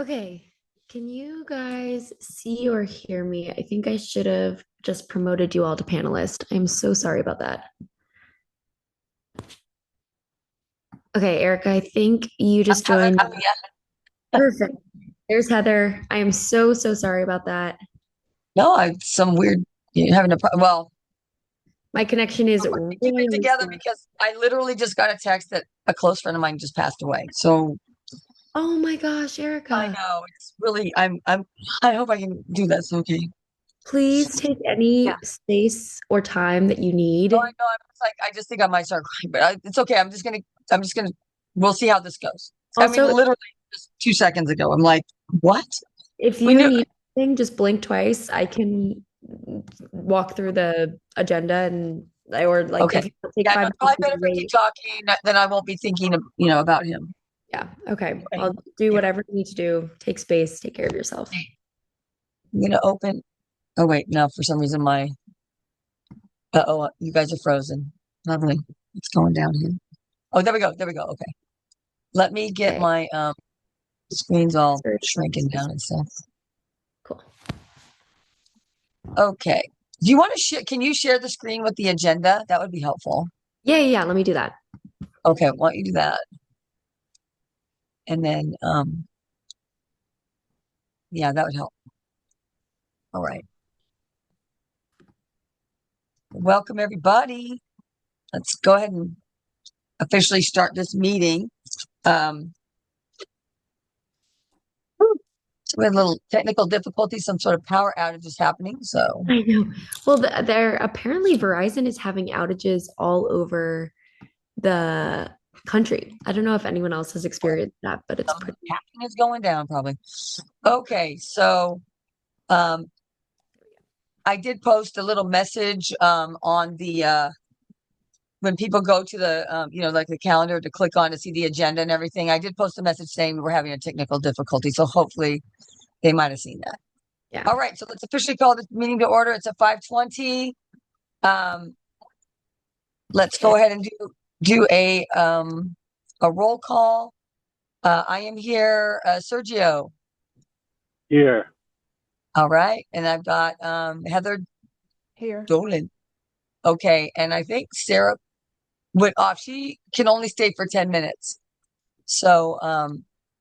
Okay, can you guys see or hear me? I think I should have just promoted you all to panelist. I'm so sorry about that. Okay, Erica, I think you just joined. Yeah. Perfect. There's Heather. I am so, so sorry about that. No, I some weird having a well, My connection is we're keeping it really together slow. because I literally just got a text that a close friend of mine just passed away. So Oh my gosh, I Erica, know it's really I hope I can do this. Okay. please take Yeah. any space or time that you No, I need. know. I just think I might start crying, but it's okay. I'm just gonna. We'll see how this goes. I mean, Also, literally just 2 seconds ago, I'm like, what? if We you knew. need anything, just blink twice. I can walk through the agenda or like Okay. if you take Yeah, no, 5 minutes probably to better if we keep wait. talking. Then I won't be thinking of about him. Yeah. Okay. Okay. I'll do Yeah. whatever you need to do. Take space. Take care of yourself. I'm gonna open. Oh wait, no. For some reason, my you guys are frozen. Lovely. It's going down here. Oh, there we go. There we go. Okay. Let me get Okay. my screens all Sure. shrinking down and stuff. Cool. Okay. Do you want to share? Can you share the screen with the agenda? That would be helpful. Yeah, yeah, yeah. Let me do that. Okay, why don't you do that? And then yeah, that would help. All right. Welcome everybody. Let's go ahead and officially start this meeting. Um we had a little technical difficulty, some sort of power outage is happening. So I know. Well, they're apparently Verizon is having outages all over the country. I don't know if anyone else has experienced that, but it's some pretty. caffeine is going down probably. Okay, so um I did post a little message on the when people go to the like the calendar to click on to see the agenda and everything. I did post a message saying we're having a technical difficulty, so hopefully they might have seen that. Yeah. All right, so let's officially call this meeting to order. It's at 5:20. Um, let's Okay. go ahead and do a roll call. I am here, Sergio. Here. All right, and I've got Heather Here. Dolan. Okay, and I think Sarah went off. She can only stay for 10 minutes. So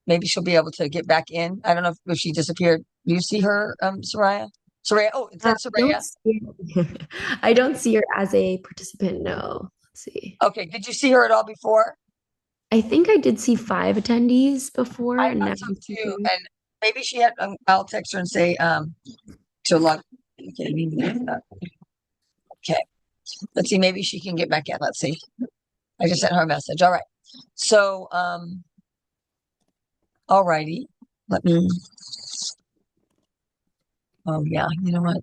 maybe she'll be able to get back in. I don't know if she disappeared. Do you see her, Soraya? Soraya. Oh, it said Don't Soraya. see I don't see her as a participant. No. Let's see. Okay. Did you see her at all before? I think I did see 5 attendees before, I and now thought I so see too. three. And maybe she had, I'll text her and say, to log. Okay. Okay. Let's see. Maybe she can get back in. Let's see. I just sent her a message. All right. So, all righty. Let me, oh yeah. You know what?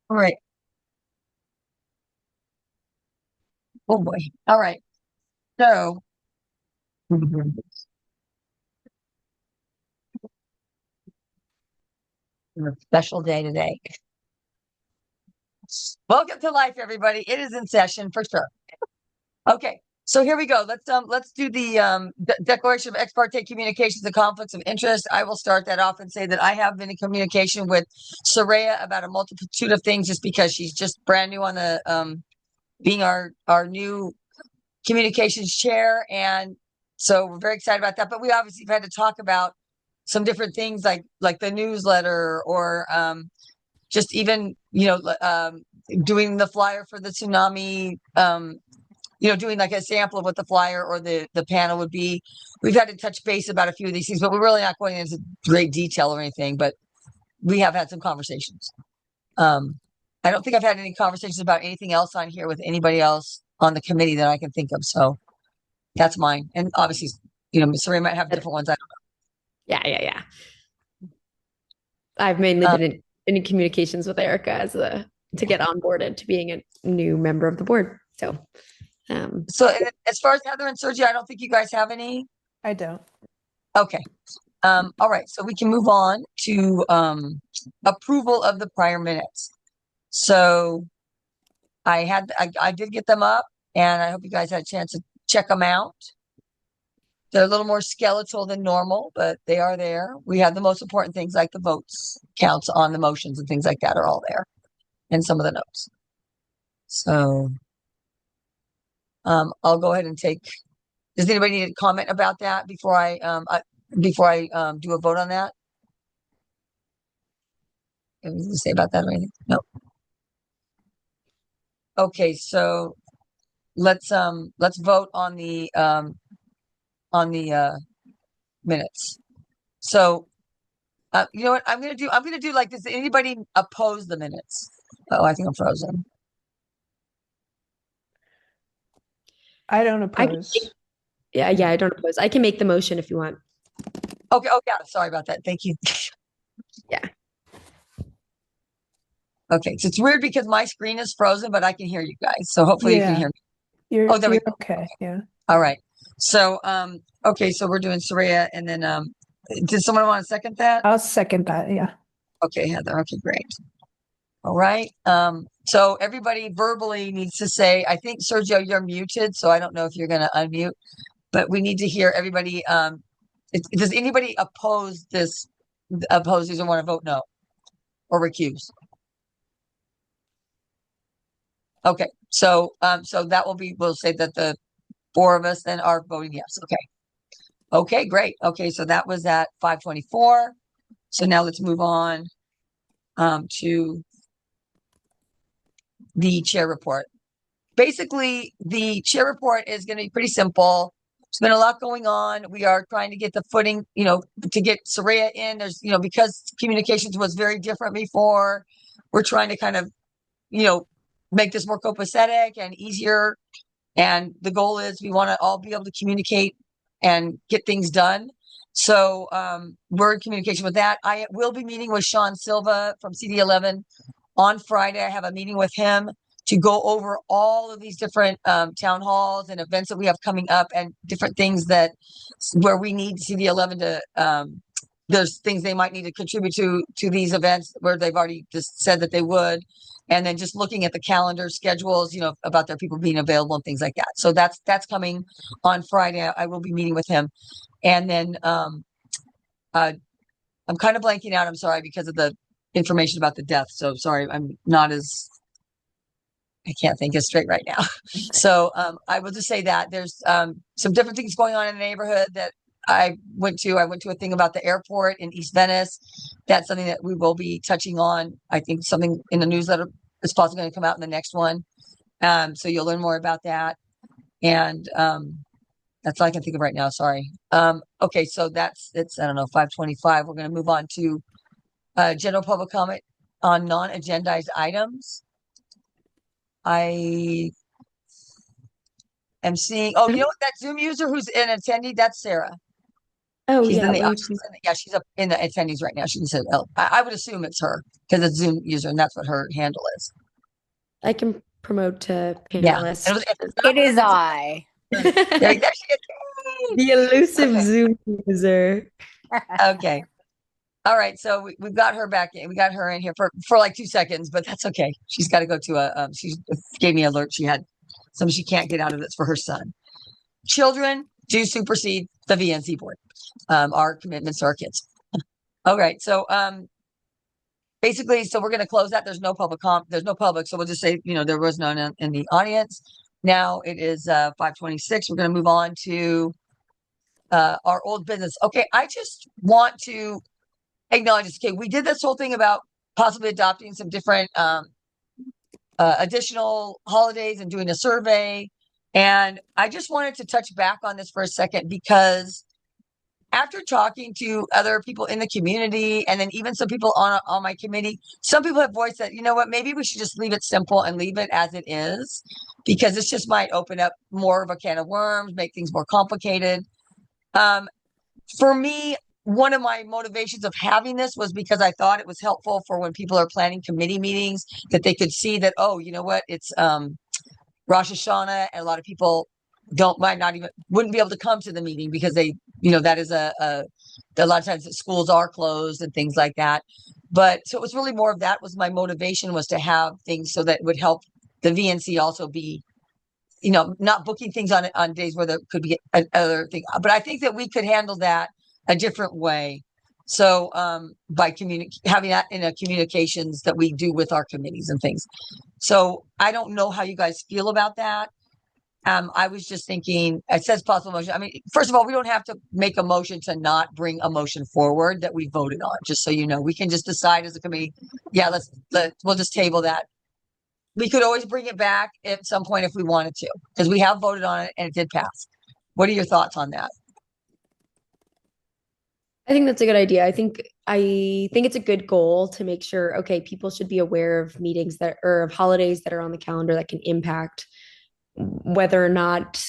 All right. Oh boy. All right. So, a special day today. Welcome to life, everybody. It is in session for sure. Okay, so here we go. Let's do the declaration of ex parte communications and conflicts of interest. I will start that off and say that I have been in communication with Soraya about a multitude of things, just because she's just brand new on the being our new communications chair, and so we're very excited about that. But we obviously have had to talk about some different things like the newsletter or just even doing the flyer for the tsunami, doing like a sample of what the flyer or the panel would be. We've had to touch base about a few of these things, but we're really not going into great detail or anything. But we have had some conversations. I don't think I've had any conversations about anything else on here with anybody else on the committee that I can think of. So that's mine. And obviously, Miss Ray might have different ones. I Yeah, yeah, yeah. I've mainly don't been in communications with Erica to get onboarded to being a new member of the board. So, so as far as Heather and Sergio, I don't think you guys have any. I don't. Okay. All right, so we can move on to approval of the prior minutes. So I did get them up, and I hope you guys had a chance to check them out. They're a little more skeletal than normal, but they are there. We have the most important things like the votes counts on the motions and things like that are all there, and some of the notes. So I'll go ahead and take. Does anybody need to comment about that before I do a vote on that? Anything to say about that or anything? No. Okay, so let's vote on the minutes. So you know what I'm gonna do? I'm gonna do like this. Anybody oppose the minutes? Oh, I think I'm frozen. I don't I can oppose. Yeah, I don't oppose. I can make the motion if you want. Okay. Oh, yeah. Sorry about that. Thank you. Yeah. Okay. So it's weird because my screen is frozen, but I can hear you guys. So hopefully you can Yeah. hear me. You're Oh, there we you're go. okay. Yeah. All right. So, okay. So we're doing Soraya, and then, did someone want to second that? I'll second that. Yeah. Okay, Heather. Okay, great. All right. So everybody verbally needs to say, I think Sergio, you're muted, so I don't know if you're going to unmute, but we need to hear everybody. Does anybody oppose these and want to vote no or recuse? Okay. So that we'll say that the four of us then are voting yes. Okay. Okay, great. Okay, so that was at 5:24. So now let's move on to the chair report. Basically, the chair report is going to be pretty simple. There's been a lot going on. We are trying to get the footing, to get Soraya in. There's, because communications was very different before, we're trying to kind of, make this more copacetic and easier. And the goal is we want to all be able to communicate and get things done. So we're in communication with that. I will be meeting with Sean Silva from CD11 on Friday. I have a meeting with him to go over all of these different town halls and events that we have coming up and different things where we need CD11 to there's things they might need to contribute to these events where they've already just said that they would. And then just looking at the calendar schedules, about their people being available and things like that. So that's coming on Friday. I will be meeting with him. And then I'm kind of blanking out. I'm sorry because of the information about the death. So sorry, I can't think as straight right now. So I will just say that there's some different things going on in the neighborhood that I went to a thing about the airport in East Venice. That's something that we will be touching on. I think something in the newsletter is possibly going to come out in the next one. So you'll learn more about that. And that's all I can think of right now. Sorry. Okay. So it's, I don't know, 5:25. We're going to move on to general public comment on non-agendized items. I am seeing, you know what, that Zoom user who's an attendee, that's Sarah. Oh, She's yeah. in the, wait, she's up in the attendees right now. She said, I would assume it's her because it's Zoom user and that's what her handle is. I can promote to Yeah. panelist. It is I. There she is. The elusive Okay. Zoom user. Okay. All right. So we've got her back in. We got her in here for like 2 seconds, but that's okay. She's got to go to she gave me an alert. She had something she can't get out of. It's for her son. Children do supersede the VNC board. Our commitments to our kids. All right. So basically, so we're going to close that. There's no public there's no public. So we'll just say, there was none in the audience. Now it is 5:26. We're going to move on to our old business. Okay. I just want to acknowledge this. Okay. We did this whole thing about possibly adopting some different additional holidays and doing a survey. And I just wanted to touch back on this for a second because after talking to other people in the community and then even some people on my committee, some people have voiced that, maybe we should just leave it simple and leave it as it is because this just might open up more of a can of worms, make things more complicated. For me, one of my motivations of having this was because I thought it was helpful for when people are planning committee meetings that they could see that, oh, you know what, it's Rosh Hashanah, and a lot of people wouldn't be able to come to the meeting because they, that is a a lot of times the schools are closed and things like that. But so it was really more of that was my motivation, was to have things so that it would help the VNC also be, not booking things on days where there could be other thing. But I think that we could handle that a different way. So by having that in a communications that we do with our committees and things. So I don't know how you guys feel about that. I was just thinking, it says possible motion. I mean, first of all, we don't have to make a motion to not bring a motion forward that we voted on, just so you know. We can just decide as a committee, yeah, we'll just table that. We could always bring it back at some point if we wanted to, because we have voted on it and it did pass. What are your thoughts on that? I think that's a good idea. I think it's a good goal to make sure, okay, people should be aware of meetings or of holidays that are on the calendar that can impact whether or not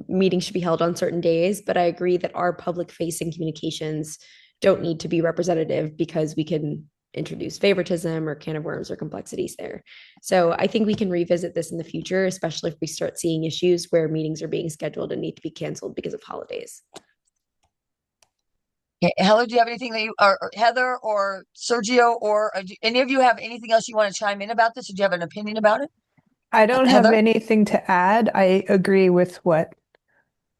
meetings should be held on certain days. But I agree that our public facing communications don't need to be representative, because we can introduce favoritism or can of worms or complexities there. So I think we can revisit this in the future, especially if we start seeing issues where meetings are being scheduled and need to be canceled because of holidays. Heather, do you have anything that or Heather or Sergio, or do any of you have anything else you want to chime in about this? Or do you have an opinion about it? I don't have Heather? anything to add. I agree with what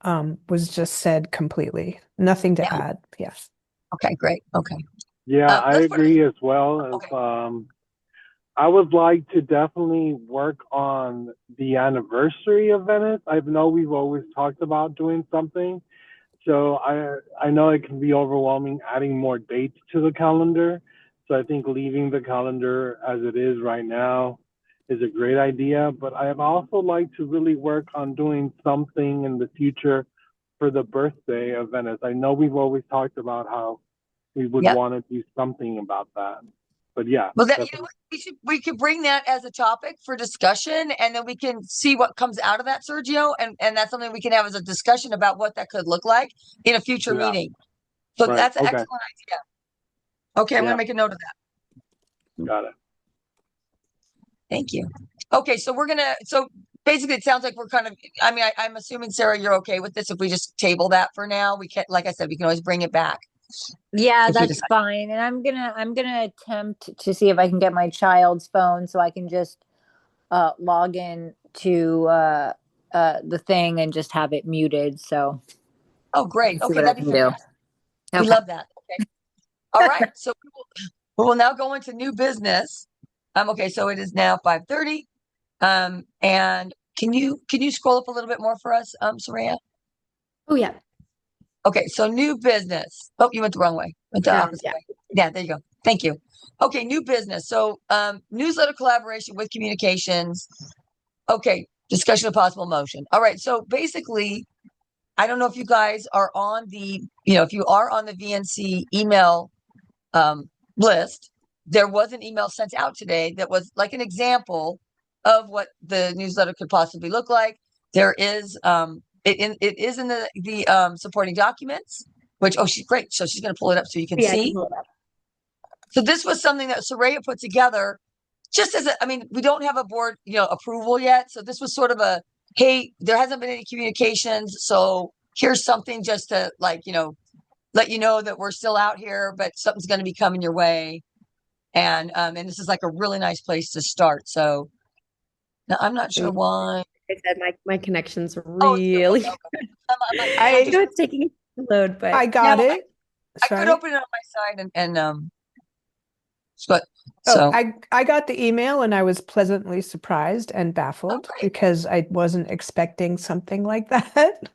was just said completely. Nothing to add. Yes. Okay, great. Okay. Yeah, I let's put it- agree as well. As, Okay. I would like to definitely work on the anniversary of Venice. I know we've always talked about doing something. So I know it can be overwhelming adding more dates to the calendar. So I think leaving the calendar as it is right now is a great idea. But I'd also like to really work on doing something in the future for the birthday of Venice. I know we've always talked about how we would Yep. want to do something about that. But yeah, Well, that, definitely. we could bring that as a topic for discussion, and then we can see what comes out of that, Sergio, and that's something we can have as a discussion about what that could look like in a future Yeah. meeting. So Right, that's an okay. excellent idea. Okay, I'm Yeah. gonna make a note of that. Got it. Thank you. Okay, so so basically it sounds like we're kind of, I'm assuming, Sarah, you're okay with this if we just table that for now. We can, like I said, we can always bring it back. Yeah, If we that's decide. fine. And I'm gonna attempt to see if I can get my child's phone so I can just log in to the thing and just have it muted. So Oh, great. see Okay, what I that'd be can do. fantastic. We Okay. love that. Okay. All right. So we will now go into new business. Okay, so it is now 5:30. And can you scroll up a little bit more for us, Soraya? Oh, yeah. Okay, so new business. Oh, you went the wrong way. Went the Yeah, opposite yeah. way. Yeah, there you go. Thank you. Okay, new business. So newsletter collaboration with communications. Okay, discussion of possible motion. All right, so basically, I don't know if you guys are on if you are on the VNC email list. There was an email sent out today that was like an example of what the newsletter could possibly look like. There is it is in the supporting documents, which she's great. So she's going to pull it up so you can Yeah, I can see. pull it up. So this was something that Soraya put together just as we don't have a board, approval yet. So this was sort of hey, there hasn't been any communications. So here's something just to let you know that we're still out here, but something's going to be coming your way. And this is like a really nice place to start. So now I'm not sure why. I said my connection's Oh, it's good. really. Okay, okay. I know it's taking a load, but I got Yeah, it. I could Sorry. open it on my side but Oh, so I got the email and I was pleasantly surprised and baffled great. because I wasn't expecting something like that.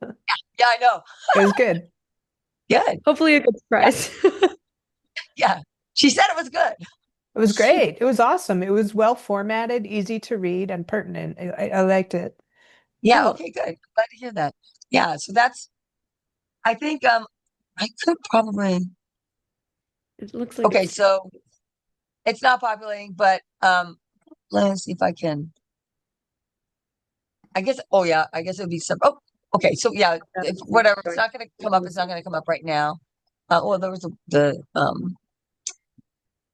yeah, I know. It was good. Good. hopefully a good surprise. Yeah. She said it was good. It was great. It was awesome. It was well formatted, easy to read, and pertinent. I liked it. Yeah, Cool. okay, good. Glad to hear that. Yeah, so that's I think I could probably It looks like okay, it's so it's not populating, but let's see if I can. I guess I guess it would be some okay, so yeah, whatever. It's not gonna come up, it's not gonna come up right now. There was the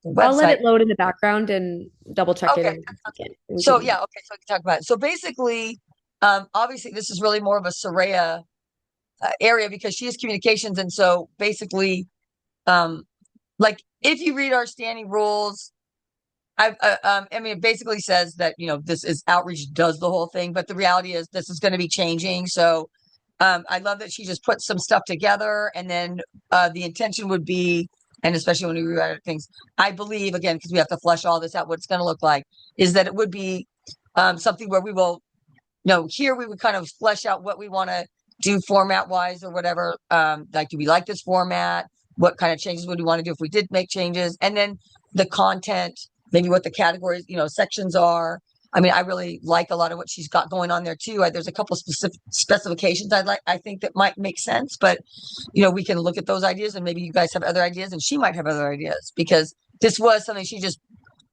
website. I'll let it load in the background and double check it. Okay, so yeah, okay, so we can talk about it. So basically, obviously this is really more of a Soraya area because she has communications, and so basically like if you read our standing rules, I mean, it basically says that, this is outreach does the whole thing, but the reality is this is going to be changing. So, I love that she just put some stuff together, and then, the intention would be, and especially when we rewrite things, I believe, again, because we have to flesh all this out, what it's going to look like is that it would be, something where we will, here we would kind of flesh out what we want to do format wise or whatever. Like, do we like this format? What kind of changes would we want to do if we did make changes? And then the content, maybe what the categories, sections are. I mean, I really like a lot of what she's got going on there too. There's a couple specific specifications I think that might make sense, but we can look at those ideas, and maybe you guys have other ideas, and she might have other ideas, because this was something she just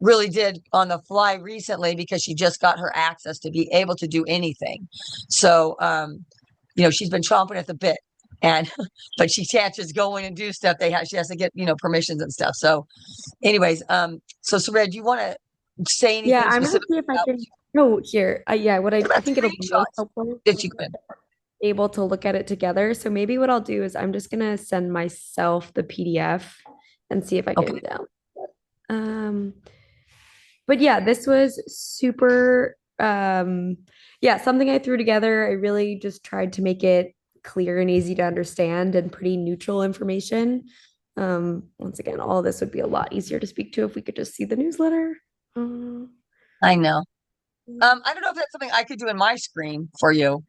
really did on the fly recently, because she just got her access to be able to do anything. So, she's been chomping at the bit, and but she can't just go in and do stuff. She has to get permissions and stuff. So, anyways, so Sabrina, do you want to say anything Yeah, I'm gonna specific see if I about can. Oh, here. Yeah, what I about think it'll be most screenshots helpful that you could? able to look at it together. So maybe what I'll do is I'm just gonna send myself the PDF and see if I can Okay. down. But yeah, this was super yeah, something I threw together. I really just tried to make it clear and easy to understand and pretty neutral information. Once again, all of this would be a lot easier to speak to if we could just see the newsletter. I know. I don't know if that's something I could do in my screen for you.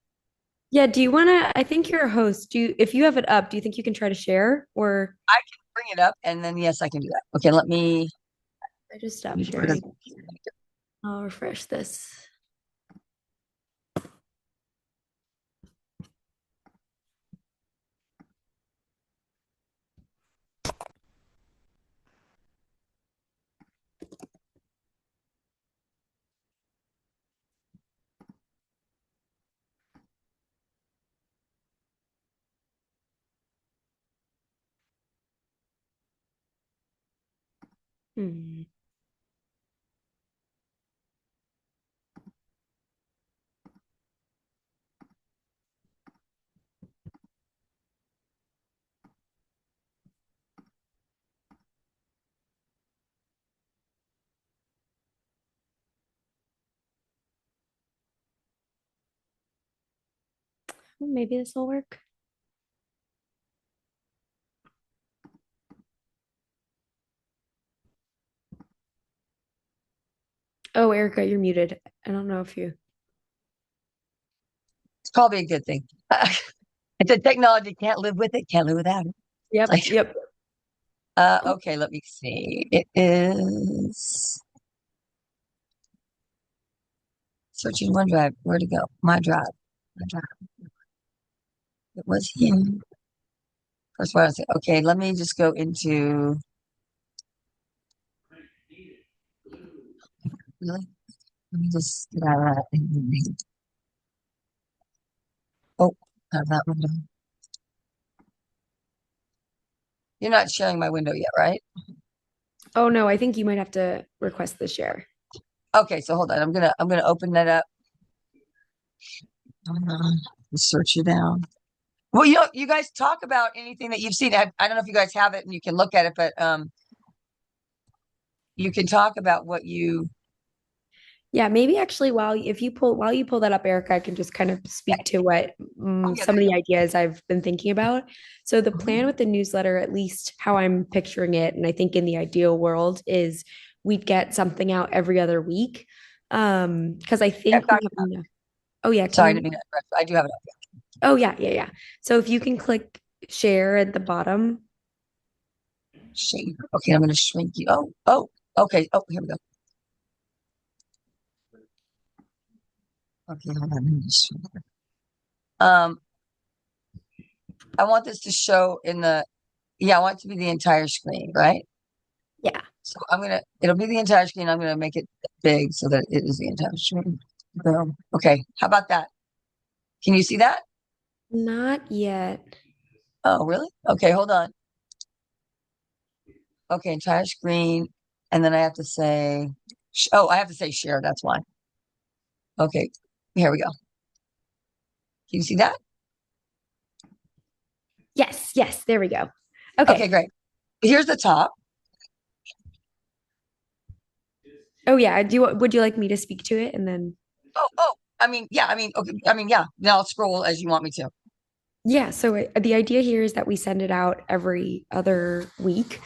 Yeah, do you want to? I think you're a host. If you have it up, do you think you can try to share or I can bring it up, and then yes, I can do that. Okay, let me. I just Let stopped me put it- sharing? I'll refresh this. Hmm. Maybe this will work. Oh, Erica, you're muted. I don't know if you. It's probably a good thing. It's a technology, can't live with it, can't live without it. Yep, Like, yep. okay, let me see. It is searching OneDrive. Where to go? My drive. My drive. It was here. First one I said, okay, let me just go into. Really? Let me just get out of that. Oh, out of that window. You're not sharing my window yet, right? Oh no, I think you might have to request the share. Okay, so hold on. I'm gonna open that up. Search it down. Well, you guys talk about anything that you've seen. I don't know if you guys have it and you can look at it, but you can talk about what you. Yeah, maybe actually while you pull that up, Erica, I can just kind of speak to what Yeah, some there of you the ideas I've been thinking about. So the go. plan with the newsletter, at least how I'm picturing it, and I think in the ideal world, is we'd get something out every other week. Because I think we have enough. Oh yeah, Sorry, I can didn't you? mean that. I do have it up. Oh yeah, yeah, yeah. So if you can click share at the bottom. Shade. Okay, I'm gonna shrink you. Oh, okay. Oh, here we go. Okay, hold on. Let me just shrink it. I want this to show I want it to be the entire screen, right? Yeah. So it'll be the entire screen. I'm gonna make it big so that it is the entire screen. Boom. Okay, how about that? Can you see that? Not yet. Oh, really? Okay, hold on. Okay, entire screen. And then I have to say, I have to say share. That's why. Okay, here we go. Can you see that? Yes, yes, there we go. Okay. Okay, great. here's the top. Oh yeah, would you like me to speak to it and then Oh, I mean, yeah, I mean, okay, I mean, yeah. Now I'll scroll as you want me to. yeah, so the idea here is that we send it out every other week.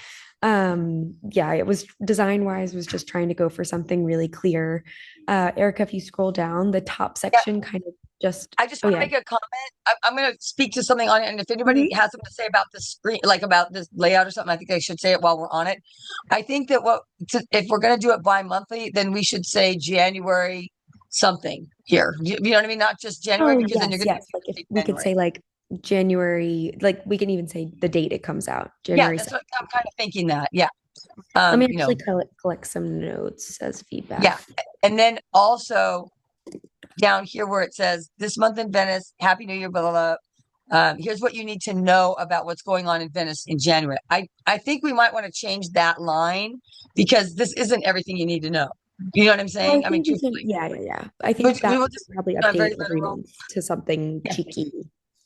Yeah, it was design wise was just trying to go for something really clear. Erica, if you scroll down, the top Yeah, section kind of just I just oh want to yeah. make a comment. I'm going to speak to something on it, and if anybody Mhm. has something to say about the screen, like about this layout or something, I think I should say it while we're on it. I think that if we're going to do it bi-monthly, then we should say January something here. You know what I mean? Not just January, Oh because then you're yes, going to yes. Like if be we could January. say like January, like we can even say the date it comes out, Yeah, January that's 2nd. what I'm kind of thinking that. Yeah. Let me You actually know, collect some notes as yeah. feedback. And then also down here where it says this month in Venice, Happy New Year, blah, blah, blah. Here's what you need to know about what's going on in Venice in January. I think we might want to change that line because this isn't everything you need to know. You know what I'm I saying? I mean, think we can, truthfully, yeah, yeah, yeah. I but think we that will we just should probably very update every literal. month to something Yeah. cheeky.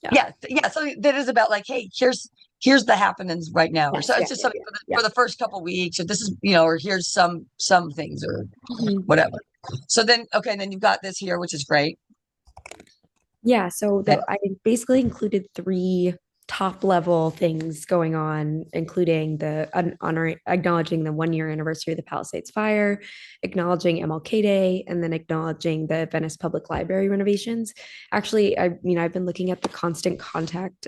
Yeah. Yeah. Yeah. So that is about like, hey, here's the happenings right now. Or so Yes, it's yeah, just yeah, something yeah, for yeah. the first couple weeks, or this is, or here's some things or Mhm. whatever. So then, okay, and then you've got this here, which is great. Yeah, so Okay. I basically included three top level things going on, including the honor acknowledging the 1 year anniversary of the Palisades fire, acknowledging MLK Day, and then acknowledging the Venice Public Library renovations. Actually, I've been looking at the constant contact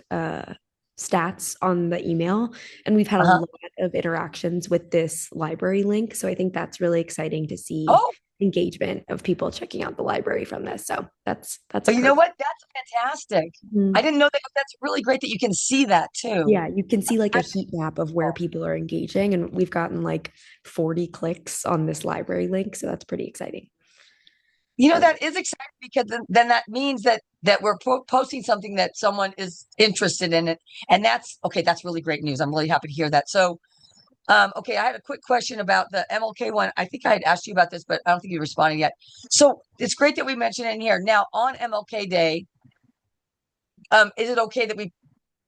stats on the email, and we've had a Uh-huh. lot of interactions with this library link. So I think that's really exciting to see Oh, engagement of people checking out the library from this. So that's oh, a you know perfect. what? That's fantastic. I Mhm. didn't know that. That's really great that you can see that too. Yeah, you can see like a That's heat map of where cool. people are engaging, and we've gotten like 40 clicks on this library link, so that's pretty exciting. That is exciting because then that means that we're posting something that someone is interested in it, and that's okay. That's really great news. I'm really happy to hear that. So, okay, I had a quick question about the MLK one. I think I had asked you about this, but I don't think you responded yet. So it's great that we mentioned it in here. Now on MLK Day, is it okay that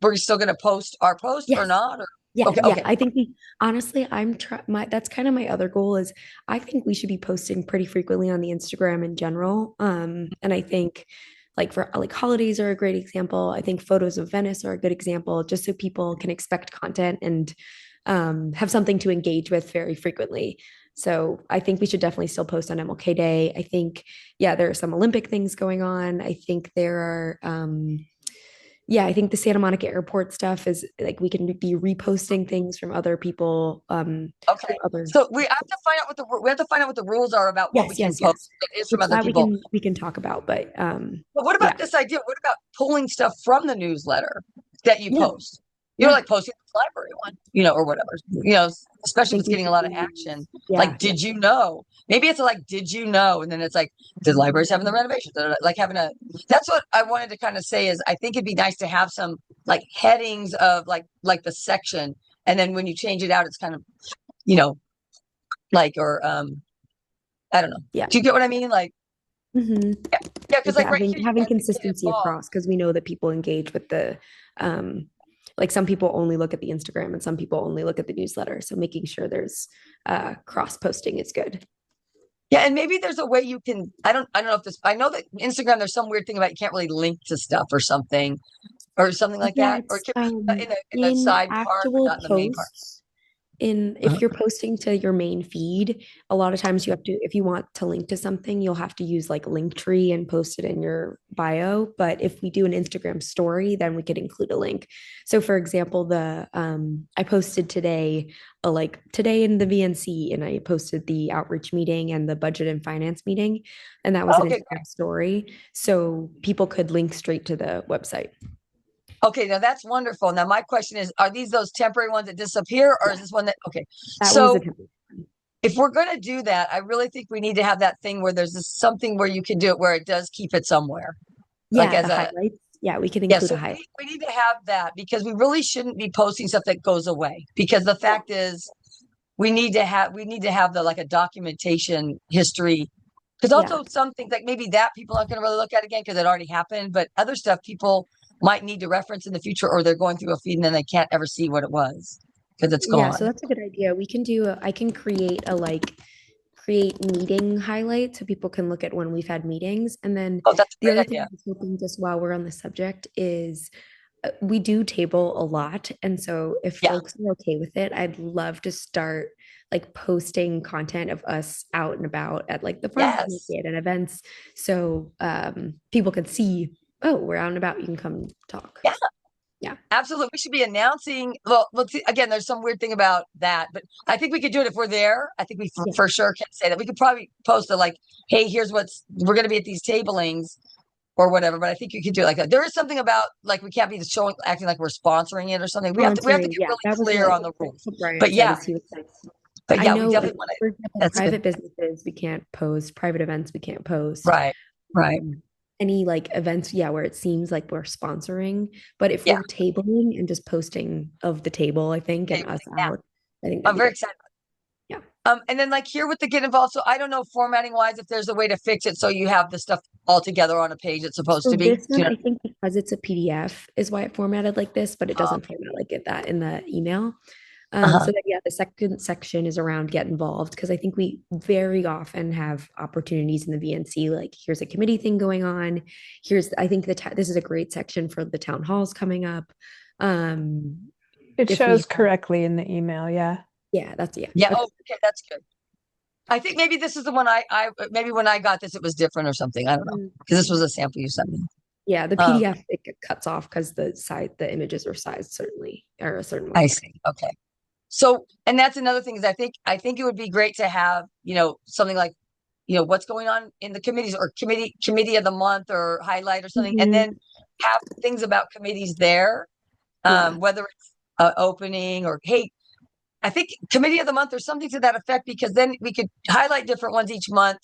we're still going to post our post or Yes. not? Or Yeah, okay, yeah. okay, I think we honestly, I'm try my that's kind of my other goal is I think we should be posting pretty frequently on the Instagram in general. And I think like for like holidays are a great example. I think photos of Venice are a good example, just so people can expect content and have something to engage with very frequently. So I think we should definitely still post on MLK Day. I think, yeah, there are some Olympic things going on. I think there are yeah, I think the Santa Monica Airport stuff is like we can be reposting things from other people, okay. from other. So we have to find out what the rules are about what we Yes, can yes, post yes. that is from Which other that people. we can talk about, but But what yeah, about this idea? What about pulling stuff from the newsletter that you yeah, post? yeah. Like posting the library one, or whatever. I Especially if think it's we getting a should lot of use, action. yeah, Like, yeah, did you know? Maybe it's like, did you know? And then it's like, did libraries having the renovations? Like having a. That's what I wanted to kind of say is I think it'd be nice to have some like headings of like the section, and then when you change it out, it's kind of you know like or I don't know. yeah. Do you get what I mean? Like, Hmm. yeah, because Like like right here you having got educated consistency blog. across because we know that people engage with the like some people only look at the Instagram and some people only look at the newsletter. So making sure there's cross posting is good. Yeah, and maybe there's a way you can. I don't know if this. I know that Instagram. There's some weird thing about you can't really link to stuff or something like Yeah, that, or it it's can be in the in side part, but actual not in the main part. posts. In if you're posting to your main feed, a lot of times you have to, if you want to link to something, you'll have to use like Linktree and post it in your bio. But if we do an Instagram story, then we could include a link. So for example, the I posted today, like today in the VNC, and I posted the outreach meeting and the budget and finance meeting, and that was an Okay, Instagram story. So people could link straight to the website. okay. Now that's wonderful. Now my question is: are these those temporary ones that disappear, or is Yeah, this one that? Okay, that one was a so template. if we're going to do that, I really think we need to have that thing where there's something where you can do it where it does keep it somewhere, like Yeah, as the a. highlights. Yeah, we could Yeah, include a so highlight. we need to have that because we really shouldn't be posting stuff that goes away. Because the fact is, we need to have the like a documentation history. Because Yeah. also some things like maybe that people aren't going to really look at again because it already happened, but other stuff people might need to reference in the future, or they're going through a feed and then they can't ever see what it was. because it's Yeah, gone. so that's a good idea. We can do, I can create a create meeting highlight so people can look at when we've had meetings. And then Oh, that's a the great other thing idea. I was hoping, just while we're on the subject, is we do table a lot. And so if Yeah. folks are okay with it, I'd love to start posting content of us out and about at the farmers Yes. market and events. So people can see, oh, we're out and about. You can come talk. Yeah. Yeah. Absolutely. We should be announcing. Well, again, there's some weird thing about that, but I think we could do it if we're there. I think we Yeah. for sure can say that. We could probably post hey, here's we're going to be at these tablings or whatever. But I think you could do it like that. There is something about we can't be acting like we're sponsoring it or something. We have to Sponsoring, get yeah, really that was clear what on the rules. Brian But said, yeah, is he was like, but I yeah, we know, definitely want to. for example, That's private good. businesses, we can't post, private events, we can't post. Right. Right. Any events, yeah, where it seems like we're sponsoring, but if Yeah. we're tabling and just posting of the table, I think, and us Yeah. out, I think I'm that'd be very good. excited. Yeah. And then here with the get involved. So I don't know formatting wise if there's a way to fix it so you have the stuff all together on a page it's supposed So to be. this one, I think because it's a PDF is why it formatted like this, but it doesn't format like that in the email. So that, yeah, the second section is around get involved, because I think we very often have opportunities in the VNC, here's a committee thing going on. I think this is a great section for the town halls coming up. It if we shows have- correctly in the email. Yeah. Yeah, yeah. Yeah. Okay. Oh, okay. That's good. I think maybe this is the one maybe when I got this, it was different or something. I don't know. Because this was a sample you sent me. Yeah, the PDF, it cuts off because the images are sized a certain way. I see. Okay. So, and that's another thing is I think it would be great to have, something like, what's going on in the committees or committee of the month or highlight or something, and then have things about committees there, whether it's opening or, hey, I think committee of the month or something to that effect, because then we could highlight different ones each month.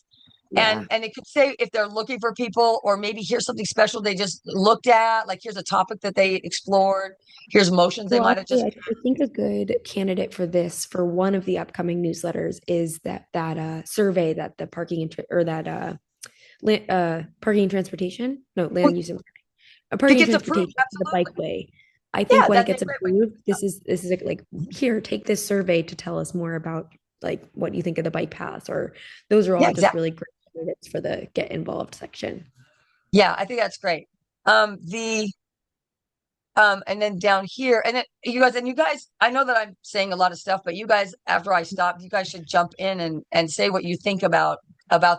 Yeah. And it could say if they're looking for people, or maybe here's something special they just looked at, here's a topic that they explored, here's motions they might have just. I think a good candidate for this, for one of the upcoming newsletters, is that survey that the parking parking and transportation, land use and parking and transportation, the bikeway. I think when it gets approved, this is here, take this survey to tell us more about what you think of the bike paths, or those are all just really great candidates for the get involved section. Yeah, I think that's great. And then down here, and then you guys, I know that I'm saying a lot of stuff, but you guys, after I stop, you guys should jump in and say what you think about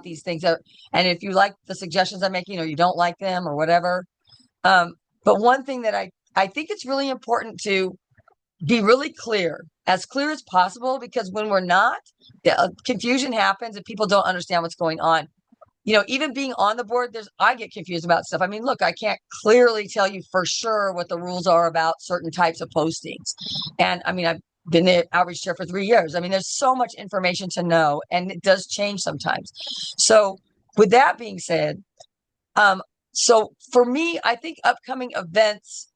these things. And if you like the suggestions I'm making, or you don't like them or whatever. But one thing that I think it's really important to be really clear as possible, because when we're not, confusion happens and people don't understand what's going on. Even being on the board, I get confused about stuff. I mean, look, I can't clearly tell you for sure what the rules are about certain types of postings. And I mean, I've been the outreach chair for 3 years. I mean, there's so much information to know, and it does change sometimes. So with that being said, so for me, I think upcoming events,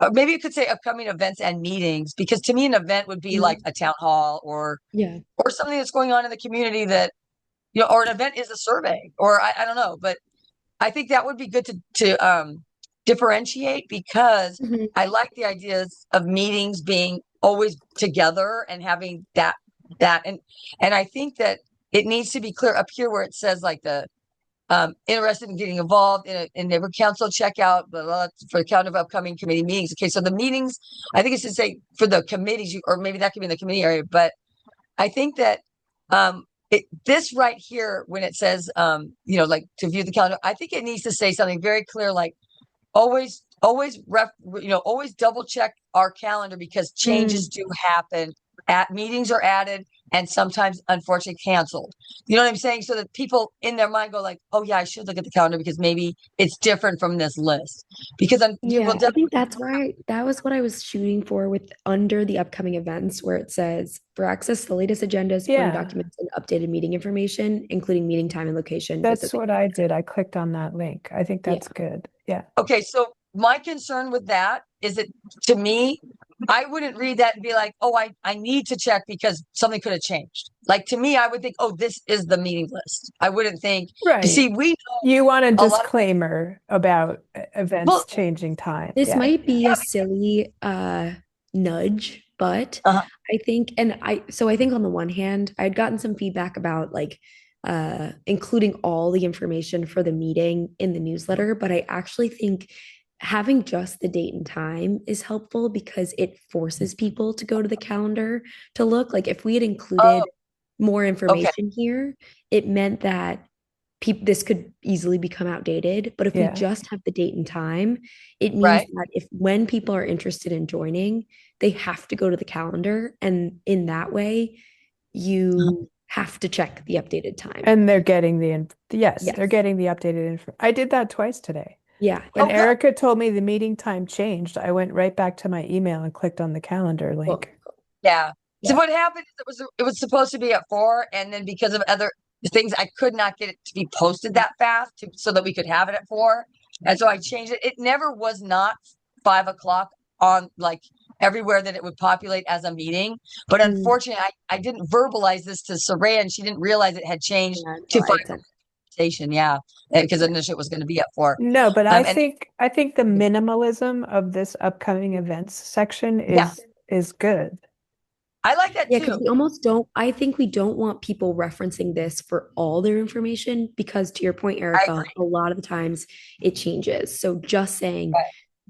or maybe you could say upcoming events and meetings, because to me, an event would be like a town hall or something that's going on in the community that, or an event is a survey, or I don't know, but I think that would be good to differentiate, because I like the ideas of meetings being always together and having that, and I think that it needs to be clear up here where it says the interested in getting involved in neighborhood council, check out blah, blah, for the count of upcoming committee meetings. Okay, so the meetings, I think it should say for the committees, or maybe that could be in the committee area, but I think that this right here, when it says, to view the calendar, I think it needs to say something very clear, always double check our calendar, because changes do happen. Meetings are added and sometimes unfortunately canceled. You know what I'm saying? So that people in their mind go oh yeah, I should look at the calendar because maybe it's different from this list. Because I think that's why that was what I was shooting for with under the upcoming events, where it says for access to the latest agendas, board documents, and updated meeting information, including meeting time and location. That's what I did. I clicked on that link. I think that's good. Yeah. Okay, so my concern with that is that, to me, I wouldn't read that and be oh, I need to check because something could have changed. To me, I would think, oh, this is the meeting list. I wouldn't think, right. See, we know you want a disclaimer about events changing time. This might be a silly nudge, But Uh-huh. I think, so I think on the one hand, I'd gotten some feedback about like including all the information for the meeting in the newsletter, but I actually think having just the date and time is helpful because it forces people to go to the calendar to look. Like if we had included Oh, more okay. information here, it meant that this could easily become outdated. But if we Yeah. just have the date and time, it means Right. that if when people are interested in joining, they have to go to the calendar. And in that way, you have to check the updated time. And they're getting yes, Yes. they're getting the updated info. I did that twice today. Yeah. When Oh, good. Erica told me the meeting time changed, I went right back to my email and clicked on the calendar Well, link. Yeah. So Yeah. what happened is it was supposed to be at 4, and then because of other things, I could not get it to be posted that fast so that we could have it at 4. And so I changed it. It never was not 5 o'clock on like everywhere that it would populate as a meeting. But unfortunately, I didn't verbalize this to Soraya, and she didn't realize it had changed yeah, to until 5 I attend. station. Yeah. Because initially it was going to be at 4. No, but And I think the minimalism of this upcoming events section Yeah. is good. I like that Yeah, because too. we almost don't, I think we don't want people referencing this for all their information because to your point, I Erica, agree. a lot of the times it changes. So just saying Right.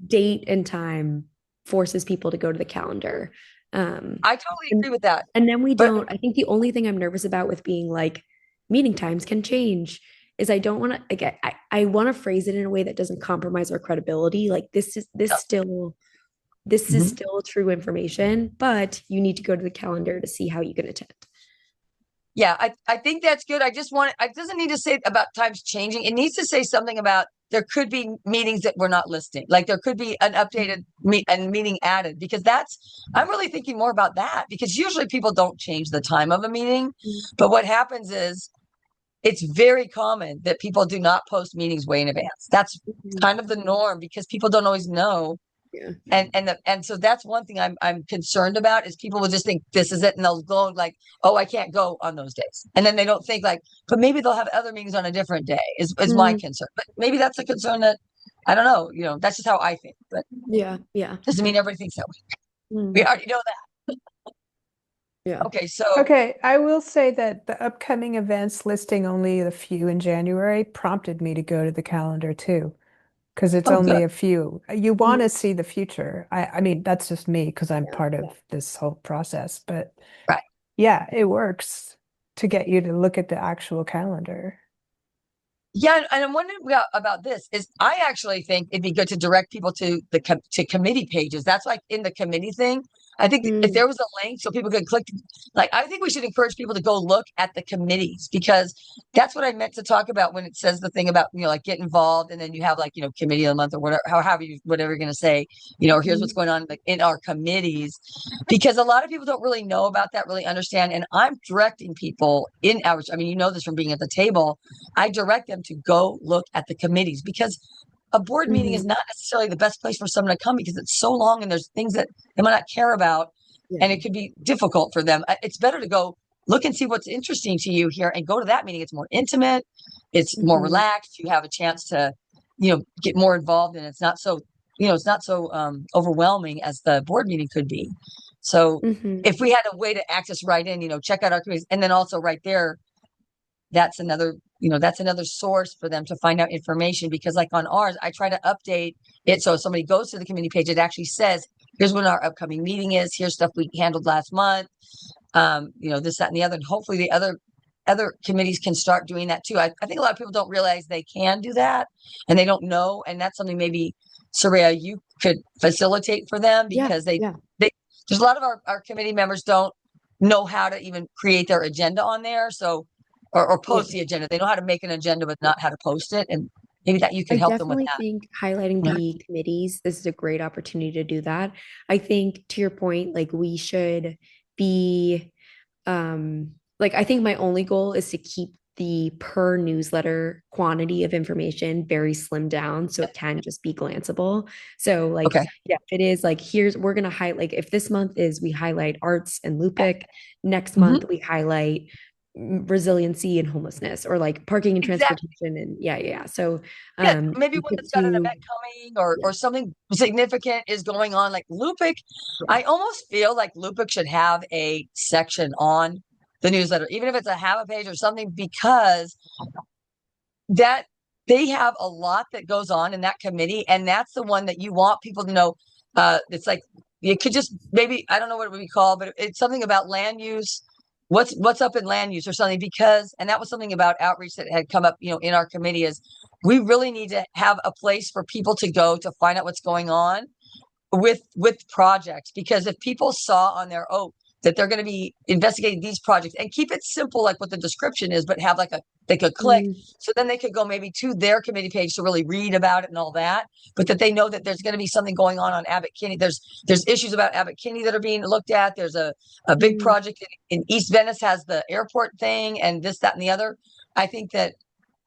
date and time forces people to go to the calendar. I totally agree with that. And then we But don't, I think the only thing I'm nervous about with being like meeting times can change is I don't want to, like, I want to phrase it in a way that doesn't compromise our credibility. Like this is Mhm. still true information, but you need to go to the calendar to see how you can attend. Yeah, I think that's good. I just want it doesn't need to say about times changing. It needs to say something about there could be meetings that we're not listing. Like there could be an updated meeting added because I'm really thinking more about that because usually people don't change the time of a meeting. But what happens is it's very common that people do not post meetings way in advance. That's kind of the norm because people don't always know. Yeah. And so that's one thing I'm concerned about is people will just think this is it and they'll go like, oh, I can't go on those days. And then they don't think like, but maybe they'll have other meetings on a different day is my concern. But maybe that's a concern that I don't know, that's just how I think, but Yeah. Yeah. doesn't mean everything so. Mm. We already know that. Yeah. Okay, so Okay, I will say that the upcoming events listing only a few in January prompted me to go to the calendar too, because it's good. only a few. You want to see the future. I mean, that's just me because I'm part of this whole process, but Right. yeah, it works to get you to look at the actual calendar. Yeah, and I'm wondering about this is I actually think it'd be good to direct people to to committee pages. That's like in the committee thing. I think if there was a link so people could click, like I think we should encourage people to go look at the committees because that's what I meant to talk about when it says the thing about like get involved and then you have like committee of the month or whatever, whatever you're going to say, or here's what's going on like in our committees because a lot of people don't really know about that, really understand, and I'm directing people in our. I mean, this from being at the table. I direct them to go look at the committees because a board meeting is not necessarily the best place for someone to come because it's so long and there's things that they might not care about and it could be difficult for them. It's better to go look and see what's interesting to you here and go to that meeting. It's more intimate. It's more relaxed. You have a chance to, get more involved and it's not so, overwhelming as the board meeting could be. So if we had a way to access right in, check out our committees and then also right there, that's another source for them to find out information because like on ours, I try to update it. So if somebody goes to the committee page, it actually says, here's when our upcoming meeting is, here's stuff we handled last month. This, that, and the other, and hopefully the other committees can start doing that too. I think a lot of people don't realize they can do that and they don't know. And that's something maybe Soraya, you could facilitate for them because there's a lot of our committee members don't know how to even create their agenda on there. So or post the agenda. They know how to make an agenda, but not how to post it. And maybe that you could help them with that. I definitely think highlighting the committees, this is a great opportunity to do that. I think to your point, like we should be, I think my only goal is to keep the per newsletter quantity of information very slimmed down so it can just be glanceable. So if it is like we're gonna highlight if this month is we highlight arts and Lupic, next month we highlight resiliency and homelessness, or like parking and Exactly. transportation, and yeah. So Yeah, maybe we one could that's got an do event coming, or yeah, something significant is going on. Like Lupic, yeah. I almost feel like Lupic should have a section on the newsletter, even if it's a half a page or something, because that they have a lot that goes on in that committee, and that's the one that you want people to know. It's like you could just maybe, I don't know what it would be called, but it's something about land use. What's up in land use or something, because and that was something about outreach that had come up, in our committee, is we really need to have a place for people to go to find out what's going on with projects, because if people saw on their own that they're going to be investigating these projects, and keep it simple like what the description is, but have like they could click, Mm, so then they could go maybe to their committee page to really read about it and all that, but that they know that there's going to be something going on Abbot Kinney. There's issues about Abbot Kinney that are being looked at. There's a big mm, project in East Venice, has the airport thing and this, that, and the other. I think that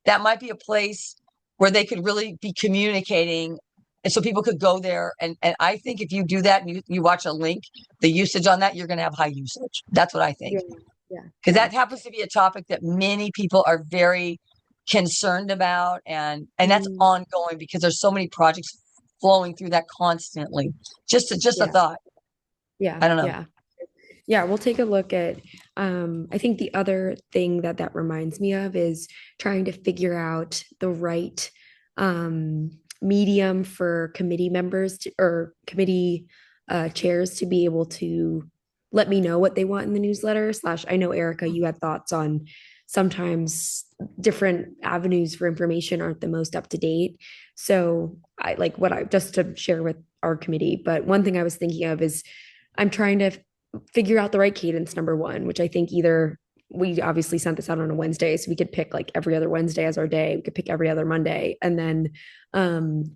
that might be a place where they could really be communicating, and so people could go there, and I think if you do that and you watch a link, the usage on that, you're going to have high usage. That's what I think, yeah, yeah, because yeah. that happens to be a topic that many people are very concerned about, and that's Mm, ongoing because there's so many projects flowing through that constantly. Just a yeah, thought. yeah, I don't know. yeah. Yeah, we'll take a look at I think the other thing that reminds me of is trying to figure out the right medium for committee members or committee chairs to be able to let me know what they want in the newsletter. Slash, I know Erica, you had thoughts on sometimes different avenues for information aren't the most up to date. So I like what I just to share with our committee. But one thing I was thinking of is I'm trying to figure out the right cadence, number one, which I think either we obviously sent this out on a Wednesday, so we could pick like every other Wednesday as our day. We could pick every other Monday, and then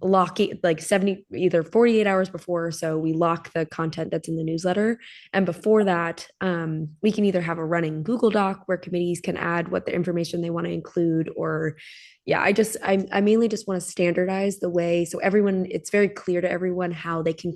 lock it like 70, either 48 hours before or so, we lock the content that's in the newsletter. And before that, we can either have a running Google Doc where committees can add what the information they want to include, or yeah, I mainly just want to standardize the way so everyone, it's very clear to everyone how they can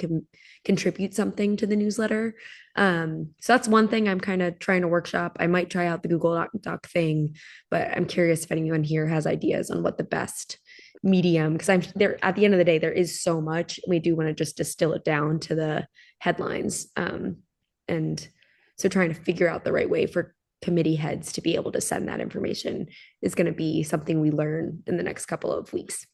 contribute something to the newsletter. So that's one thing I'm kind of trying to workshop. I might try out the Google Doc thing, but I'm curious if anyone here has ideas on what the best medium, because I'm there at the end of the day, there is so much. We do want to just distill it down to the headlines. And so trying to figure out the right way for committee heads to be able to send that information is going to be something we learn in the next couple of weeks.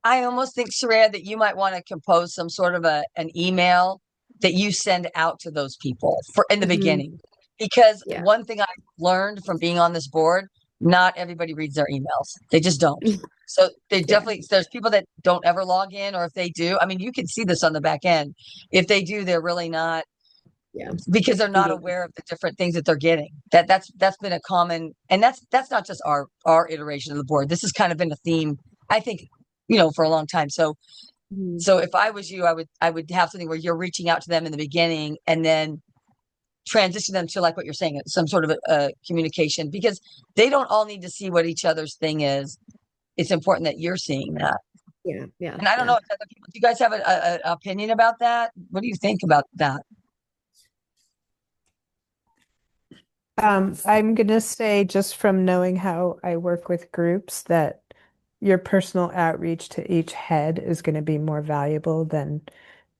I almost think, Saraya, that you might want to compose some sort of an email that you send out to those people for in the beginning. Because Yeah. one thing I've learned from being on this board, not everybody reads their emails. They just don't. So they definitely, there's people that don't ever log in, or if they do, I mean, you can see this on the back end. If they do, they're really not, Yeah. because they're not aware of the different things that they're getting. That's been a common, and that's not just our iteration of the board. This has kind of been a theme, I think, for a long time. So if I was you, I would have something where you're reaching out to them in the beginning and then transition them to, like what you're saying, some sort of a communication, because they don't all need to see what each other's thing is. It's important that you're seeing that. Yeah. And I don't know if other people, do you guys have an opinion about that? What do you think about that? I'm going to say, just from knowing how I work with groups, that your personal outreach to each head is going to be more valuable than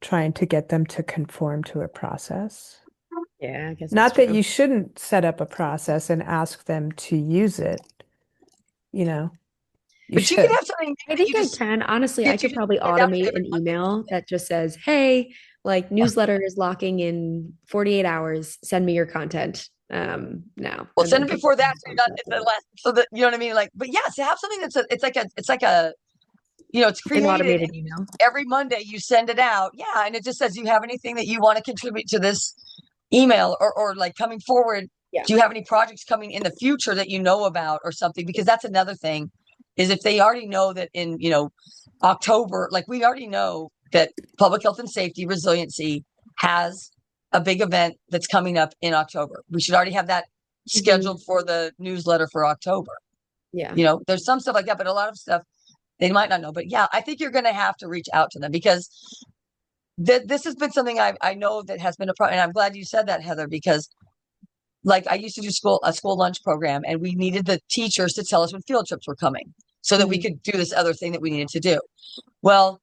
trying to get them to conform to a process. Yeah, I guess Not that's that true. you shouldn't set up a process and ask them to use it, you But you could should. have something I that think you I just can. Honestly, I get you could to probably send out to automate every an Monday. email that just says, hey, like newsletter is locking in 48 hours. Send me your content now. Well, And send then it people before can that, so you're respond to not that at the then. last, so that you know what I mean. Like, but yeah, to have something it's like a it's An created, automated and email. every Monday you send it out. Yeah, and it just says, you have anything that you want to contribute to this email, or like coming forward. Yeah. Do you have any projects coming in the future that you know about or something? Because that's another thing, is if they already know that in October, like we already know that public health and safety resiliency has a big event that's coming up in October. We should already have that scheduled for the newsletter for October. Yeah. There's some stuff like that, but a lot of stuff they might not know. But yeah, I think you're going to have to reach out to them, because this has been something I know that has been a problem. And I'm glad you said that, Heather, because like I used to do a school lunch program, and we needed the teachers to tell us when field trips were coming so that we could do this other thing that we needed to do. Well,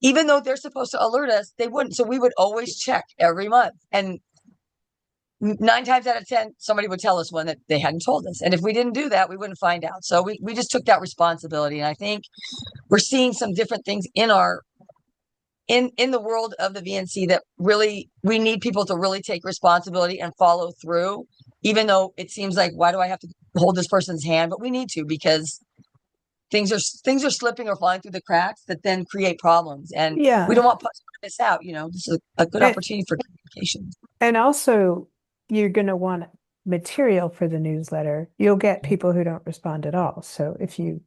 even though they're supposed to alert us, they wouldn't. So we would always check every month. And 9 times out of 10, somebody would tell us one that they hadn't told us. And if we didn't do that, we wouldn't find out. So we just took that responsibility. And I think we're seeing some different things in the world of the VNC that really, we need people to really take responsibility and follow through, even though it seems like, why do I have to hold this person's hand? But we need to, because things are slipping or falling through the cracks that then create problems. And Yeah. we don't want to miss out. This is a good opportunity for communication. And also, you're going to want material for the newsletter. You'll get people who don't respond at all. So if you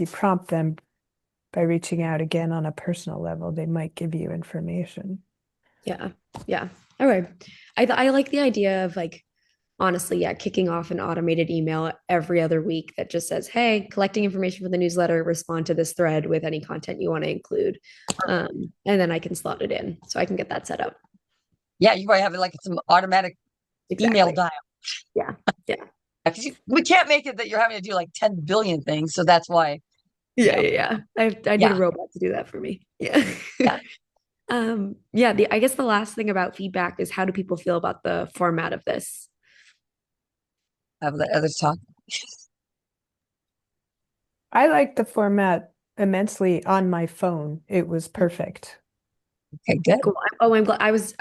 prompt them by reaching out again on a personal level, they might give you information. Yeah. All right. I like the idea of, like, honestly, yeah, kicking off an automated email every other week that just says, hey, collecting information for the newsletter, respond to this thread with any content you want to include. And then I can slot it in, so I can get that set up. Yeah, you might have like some automatic email dial. Yeah. We can't make it that you're having to do like 10 billion things. So that's why. Yeah. I need a robot to do that for me. Yeah. I guess the last thing about feedback is, how do people feel about the format of this? Have the others talk. I like the format immensely on my phone. It was perfect. Okay, good. Cool. I'm glad. I was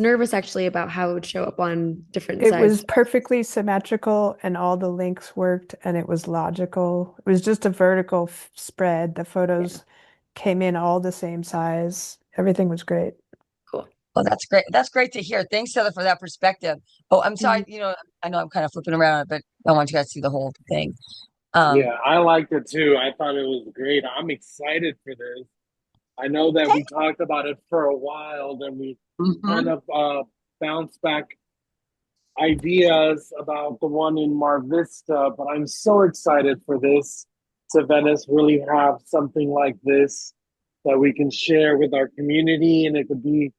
nervous actually about how it would show up on different It sides. was perfectly symmetrical, and all the links worked, and it was logical. It was just a vertical spread. The photos came in all the same size. Everything was great. Cool. Well, that's great. That's great to hear. Thanks, Heather, for that perspective. Oh, I'm sorry. I know I'm kind of flipping around, but I want you guys to see the whole thing. Yeah, I liked it too. I thought it was great. I'm excited for this. I know that we talked about it for a while, then we kind of bounced back ideas about the one in Mar Vista, but I'm so excited for this to Venice really have something like this that we can share with our community, and it could be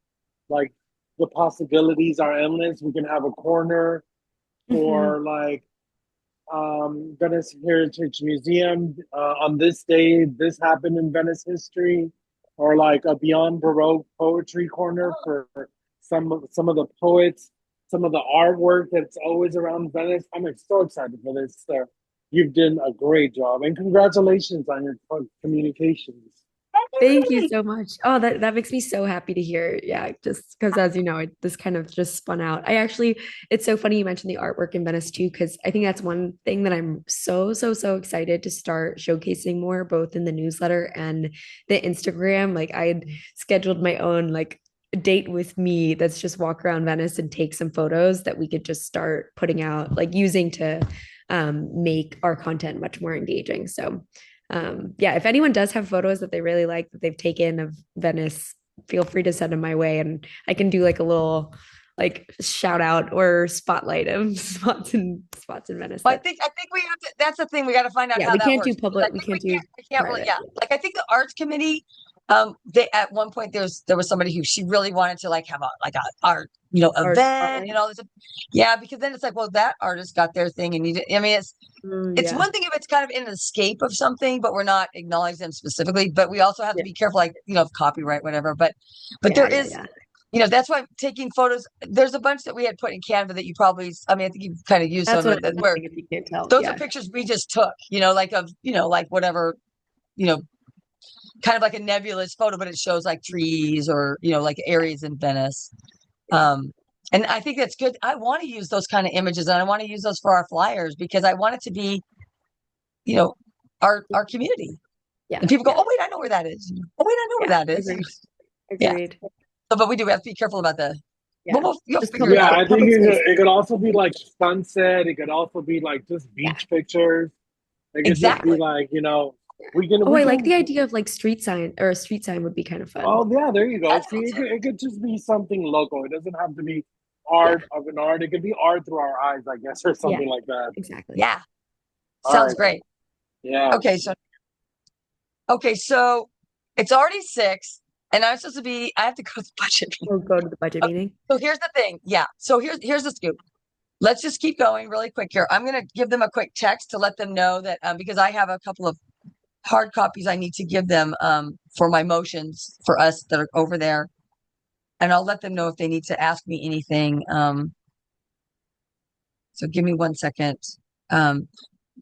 like, the possibilities are endless. We can have a corner for like Venice Heritage Museum. On this day, this happened in Venice history, or like a Beyond Baroque poetry corner for some of the poets, some of the artwork that's always around Venice. I'm so excited for this. You've done a great job, and congratulations on your communications. Thank you so much. Oh, that makes me so happy to hear. Yeah, just because, as you know, this kind of just spun out. It's so funny you mentioned the artwork in Venice too, because I think that's one thing that I'm so excited to start showcasing more, both in the newsletter and the Instagram. Like, I had scheduled my own like date with me that's just walk around Venice and take some photos that we could just start putting out, like using to make our content much more engaging. So if anyone does have photos that they really like that they've taken of Venice, feel free to send them my way, and I can do like a little like shout out or spotlight of spots in Venice. Well, I think we have to. That's the thing, we got to find out how we that can't works. do public. We can't really. Yeah, like I think the arts committee. They at one point there was somebody who she really wanted to like have a art event and all this. Yeah, because then it's like, well, that artist got their thing, and it's one thing if it's kind of in an escape of something, but we're not acknowledging them specifically. But we also have to be careful, like of copyright, whatever. But there is. That's why taking photos, there's a bunch that we had put in Canva that you probably, I think you kind of used some of it, where if you can't tell. Those are pictures we just took, like of, like whatever, kind of like a nebulous photo, but it shows like trees or, like areas in Venice. And I think that's good. I want to use those kind of images, and I want to use those for our flyers, because I want it to be, our community. Yeah. And people go, oh, wait, I know where that is. Oh, wait, I know where that is. Agreed. Yeah. But we have to be careful about that. I think it could also be like sunset. It could also be like just beach pictures. It could just be like, I like the idea of like street sign, or a street sign would be kind of fun. Oh yeah, there you go. See, it could just be something local. It doesn't have to be art of an art. It could be art through our eyes, I guess, or something like that. Exactly. Yeah. Sounds great. Yeah. Okay, so it's already 6. and I have to go to the budget meeting. We'll go to the budget meeting. So here's the thing. Yeah. So here's the scoop. Let's just keep going really quick here. I'm going to give them a quick text to let them know that, because I have a couple of hard copies I need to give them, for my motions for us that are over there. And I'll let them know if they need to ask me anything. So give me 1 second.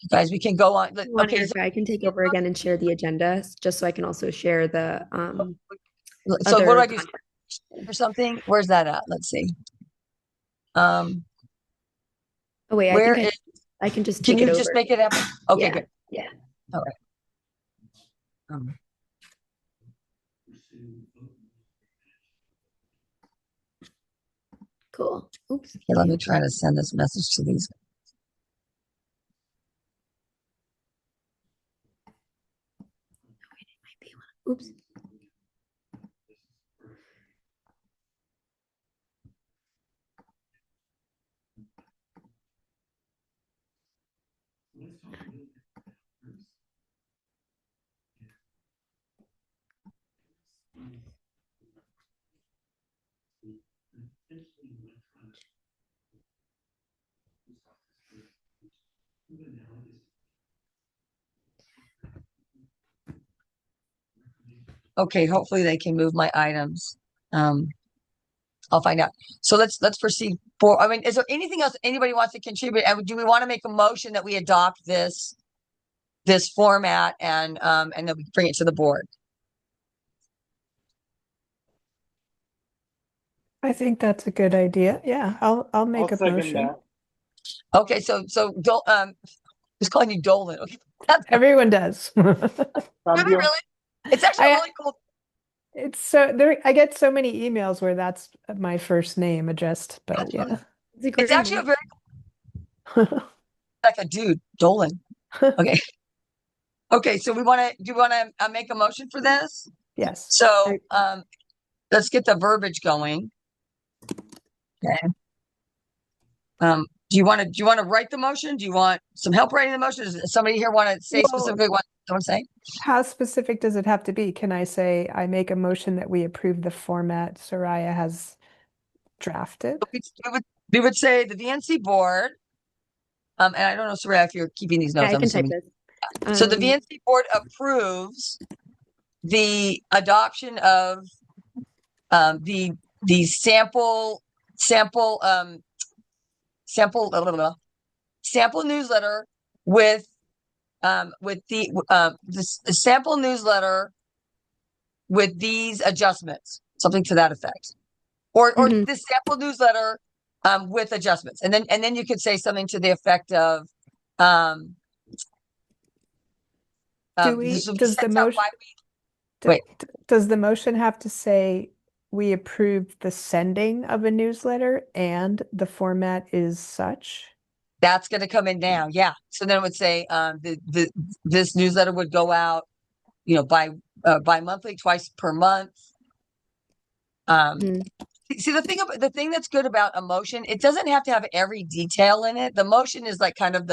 Guys, we can go on. Okay. Erica, I can take over again and share the agenda just so I can also share the So what do I other do content. or something? Where's that at? Let's see. Oh wait, Where I can just can take you it just over. make it happen? Okay, Yeah, good. yeah. All right. Cool. Oops. Okay, let me try to send this message to these. Oops. Okay, hopefully they can move my items. I'll find out. So let's proceed for, I mean, is there anything else anybody wants to contribute? And do we want to make a motion that we adopt this format and then we bring it to the board? I think that's a good idea. Yeah, I'll make a second motion. that. Okay, so just calling you Dolan. Okay. Everyone does. Cambio. Really? It's actually I- really cool. It's so there. I get so many emails where that's my first name addressed, but yeah. It's actually a very like a dude, Dolan. Okay. Okay, so do you want to make a motion for this? Yes. So let's get the verbiage going. Okay. Do you want to write the motion? Do you want some help writing the motion? Does somebody here want to say Well, specifically what they want to say? How specific does it have to be? Can I say I make a motion that we approve the format Soraya has drafted? We would say the VNC board. And I don't know, Soraya, if you're keeping these notes. Yeah, I I'm can type assuming. this. So the VNC board approves the adoption of the sample newsletter with the sample newsletter with these adjustments, something to that effect, or Mhm. this sample newsletter with adjustments, and then you could say something to the effect of Does the motion Wait. Does the motion have to say we approve the sending of a newsletter and the format is such? That's going to come in now. Yeah. So then it would say this newsletter would go out, bi-monthly, twice per month. See, the thing that's good about a motion, it doesn't have to have every detail in it. The motion is like kind of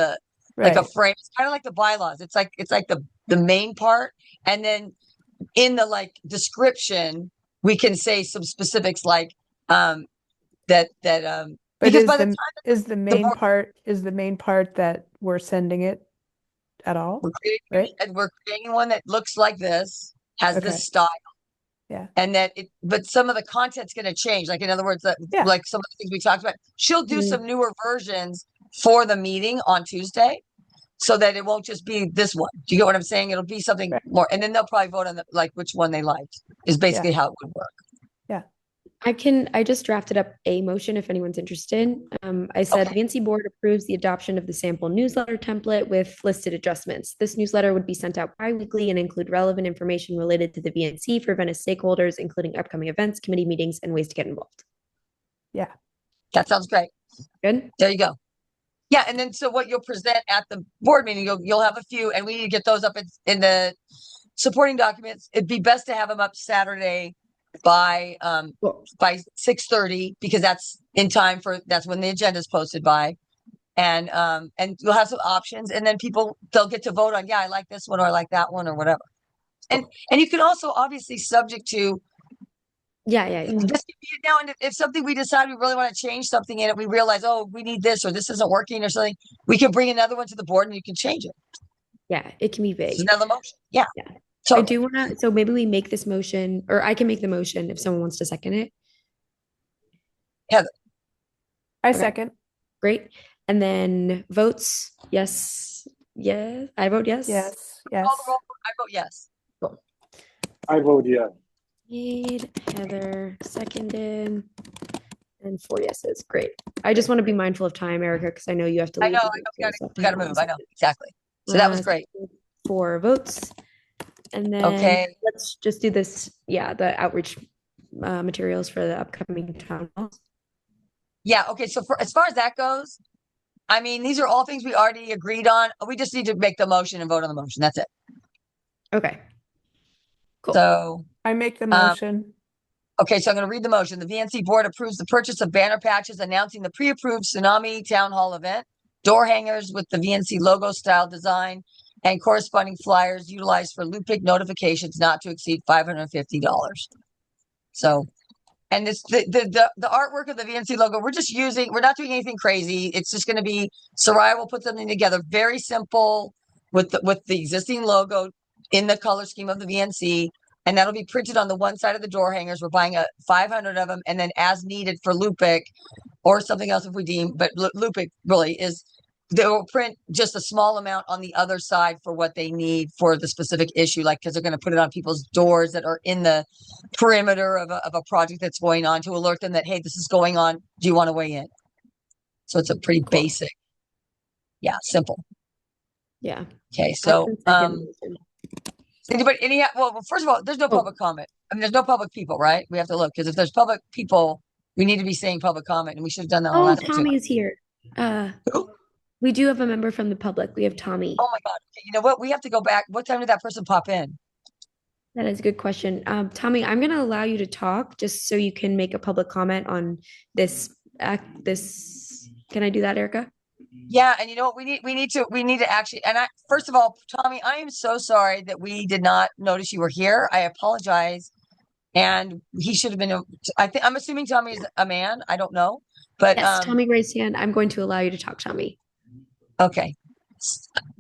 like a frame. It's kind of like the bylaws. It's like the main part, and then in the description, we can say some specifics like that. But Because by the time is the main part that we're sending it at all? we're creating one that looks like this, has Okay. this style. Yeah. And but some of the content's going to change. Like, in other words, Yeah. like some of the things we talked about, she'll do Mhm. some newer versions for the meeting on Tuesday so that it won't just be this one. Do you get what I'm saying? It'll be something Right. more, and then they'll probably vote on which one they liked is basically how it would work. I just drafted up a motion if anyone's interested. I said Okay. the VNC board approves the adoption of the sample newsletter template with listed adjustments. This newsletter would be sent out bi-weekly and include relevant information related to the VNC for Venice stakeholders, including upcoming events, committee meetings, and ways to get involved. Yeah. That sounds great. Good. There you go. Yeah, and then so what you'll present at the board meeting, you'll have a few, and we need to get those up in the supporting documents. It'd be best to have them up Saturday by 6:30 because that's in time that's when the agenda is posted by, and you'll have some options, and then they'll get to vote on, I like this one or I like that one or whatever, and you can also obviously subject to Yeah, yeah, yeah. This could be it now, and if something we decide we really want to change something in it, we realize, oh, we need this or this isn't working or something, we can bring another one to the board and you can change it. Yeah, it can be It's vague. another motion. Yeah. Yeah. I So do want to, so maybe we make this motion, or I can make the motion if someone wants to second it. I Okay. second. Great. And then votes, yes, yes. I vote yes. Yes, call yes. the roll. I vote yes. I vote yes. Made, Heather seconded, and 4 yeses. Great. I just want to be mindful of time, Erica, because I know you have to I leave. know. to I go know. to this We gotta afternoon. move. I know exactly. So that was great. 4 votes. And then Okay. let's just do this. Yeah, the outreach materials for the upcoming town halls. Yeah. Okay. So as far as that goes, I mean, these are all things we already agreed on. We just need to make the motion and vote on the motion. That's it. Okay. Cool. So, I make the motion. okay. So I'm going to read the motion. The VNC board approves the purchase of banner patches announcing the pre-approved Tsunami Town Hall event, door hangers with the VNC logo style design, and corresponding flyers utilized for Lupic notifications not to exceed $550. So, and this the artwork of the VNC logo, we're not doing anything crazy. It's just going to be Soraya will put something together very simple with the existing logo in the color scheme of the VNC, and that'll be printed on the one side of the door hangers. We're buying 500 of them, and then as needed for Lupic or something else if we deem. But Lupic really is. They will print just a small amount on the other side for what they need for the specific issue, like because they're going to put it on people's doors that are in the perimeter of a project that's going on to alert them that, hey, this is going on. Do you want to weigh in? So it's a pretty basic, simple. Yeah. Okay, I so can second the motion. anybody well, first of all, there's no public comment. I mean, there's no public people, right? We have to look because if there's public people, we need to be saying public comment, and we should have done that on the Oh, last one, too. Tommy is here. Who? We do have a member from the public. We have Tommy. Oh my God. Okay, you know what? We have to go back. What time did that person pop in? That is a good question. Tommy, I'm going to allow you to talk just so you can make a public comment on this this. Can I do that, Erica? Yeah, and you know what? We need to actually. And first of all, Tommy, I am so sorry that we did not notice you were here. I apologize. And he should have been. I'm assuming Tommy is a man. I don't know, but Yes, Tommy raised hand. I'm going to allow you to talk, Tommy. Okay,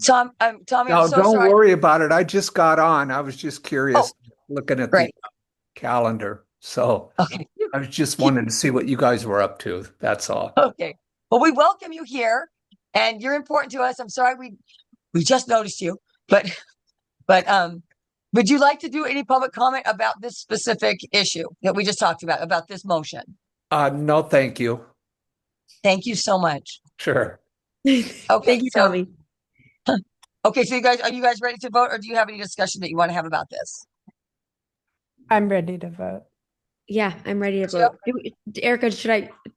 Tommy, No, I'm so don't sorry. worry about it. I just got on. I was just curious looking at Great. the calendar. So Okay, I was just wanting to see what you guys were up to. That's all. okay. Well, we welcome you here, and you're important to us. I'm sorry we just noticed you, but would you like to do any public comment about this specific issue that we just talked about this motion? No, thank you. Thank you so much. Sure. Okay, Thank you, so- Tommy. Okay, so are you guys ready to vote, or do you have any discussion that you want to have about this? I'm ready to vote. Yeah, I'm ready to vote. Erica,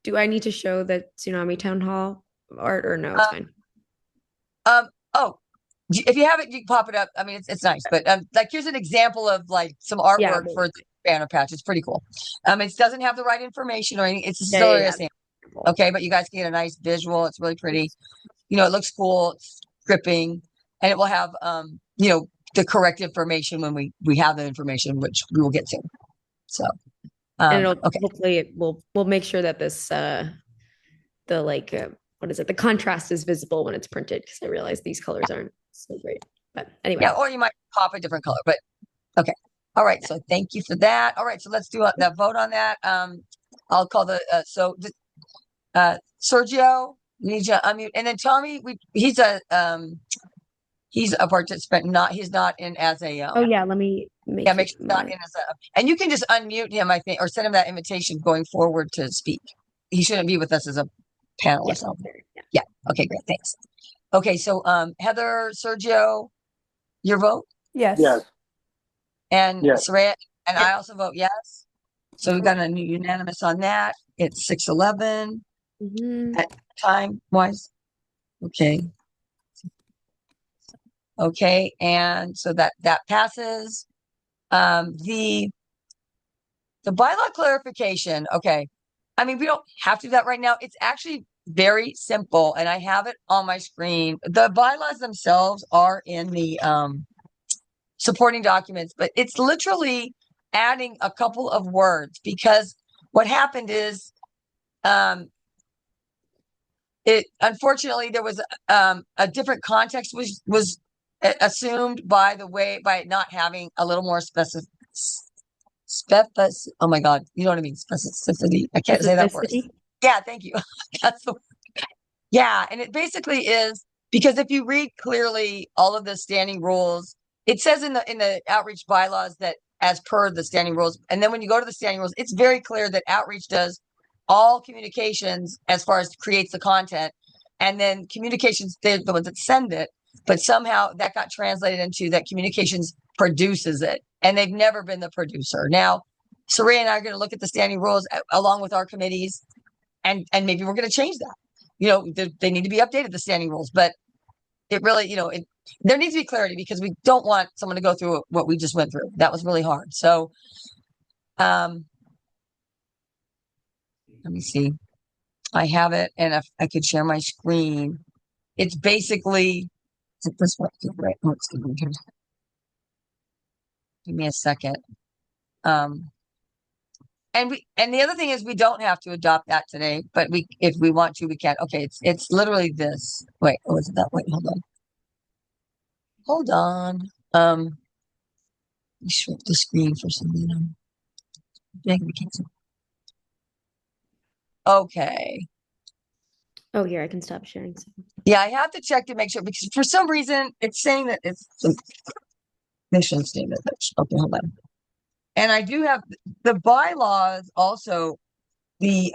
do I need to show the Tsunami Town Hall art or no? It's fine. Oh, if you have it, you can pop it up. I mean, it's nice, but like here's an example of like some artwork for the banner patch. It's pretty cool. It doesn't have the right information or anything. It's a story. Okay, but you guys can get a nice visual. It's really pretty. You know, it looks cool. It's gripping, and it will have the correct information when we have the information, which we will get to. So, and okay. Hopefully we'll make sure that this what is it? The contrast is visible when it's printed, because I realize these colors aren't so great. But anyway. Yeah, or you might pop a different color, but okay. All right, so thank you for that. All right, so let's do that vote on that. I'll call Sergio, we need you to unmute, and then Tommy, he's a participant, he's not in as a oh yeah, let me make sure he's not in as a, and you can just unmute him, I think, or send him that invitation going forward to speak. He shouldn't be with us as a panelist. Yeah. Okay, great, thanks. Okay, so Heather, Sergio, your vote? Yes. Yes. And Yes. Soraya, and I also vote yes. So we've got a unanimous on that. It's 6:11 at time wise. Okay. Okay, and so that passes. The bylaw clarification. Okay, I mean, we don't have to do that right now. It's actually very simple, and I have it on my screen. The bylaws themselves are in the supporting documents, but it's literally adding a couple of words, because what happened is, it unfortunately there was a different context was assumed by not having a little more oh my God, you know what I mean? Specificity. I can't say that word. Specificity? Yeah, thank you. That's the word. Yeah, and it basically is, because if you read clearly all of the standing rules, it says in the outreach bylaws that as per the standing rules, and then when you go to the standing rules, it's very clear that outreach does all communications as far as creates the content, and then communications, they're the ones that send it, but somehow that got translated into that communications produces it, and they've never been the producer. Now, Saria and I are going to look at the standing rules along with our committees, and maybe we're going to change that. They need to be updated, the standing rules, but it really, there needs to be clarity, because we don't want someone to go through what we just went through. That was really hard. So, let me see. I have it, and if I could share my screen, it's basically this one, right? Oh, excuse me. Give me a second. And the other thing is, we don't have to adopt that today, but if we want to, we can. Okay, it's literally this. Wait, is it that? Wait, hold on. Let me shrink the screen for some reason. Okay. Oh, here, I can stop sharing. Yeah, I have to check to make sure, because for some reason it's saying that it's the mission statement. Okay, hold on. And I do have the bylaws also, the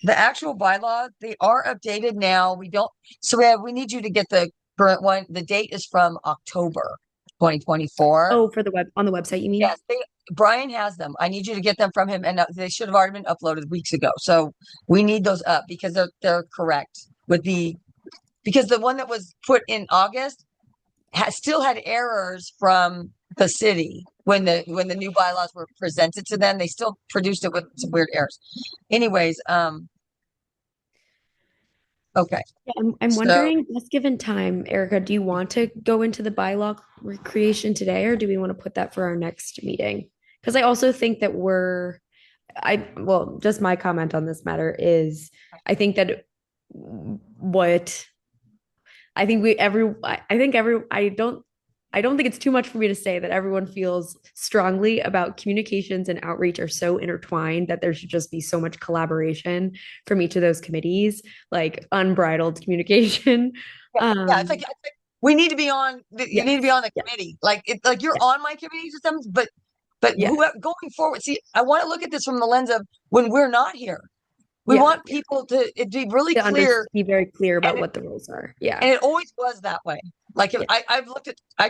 actual bylaws, they are updated now. We need you to get the current one. The date is from October 2024. Oh, on the website, you mean? Yes, Brian has them. I need you to get them from him, and they should have already been uploaded weeks ago. So we need those up, because they're correct because the one that was put in August still had errors from the city when the new bylaws were presented to them. They still produced it with some weird errors. Anyways, okay. Yeah, I'm wondering, just given time, Erica, do you want to go into the bylaw creation today, or do we want to put that for our next meeting? Because I also think that just my comment on this matter is, I think that I don't think it's too much for me to say that everyone feels strongly about communications and outreach are so intertwined that there should just be so much collaboration from each of those committees, like unbridled communication. It's like we need to be on. You need to be on the committee. Like you're on my committee systems, but going forward, see, I want to look at this from the lens of when we're not here. We want people to be really clear, be very clear about what the rules are. Yeah, and it always was that way. Like I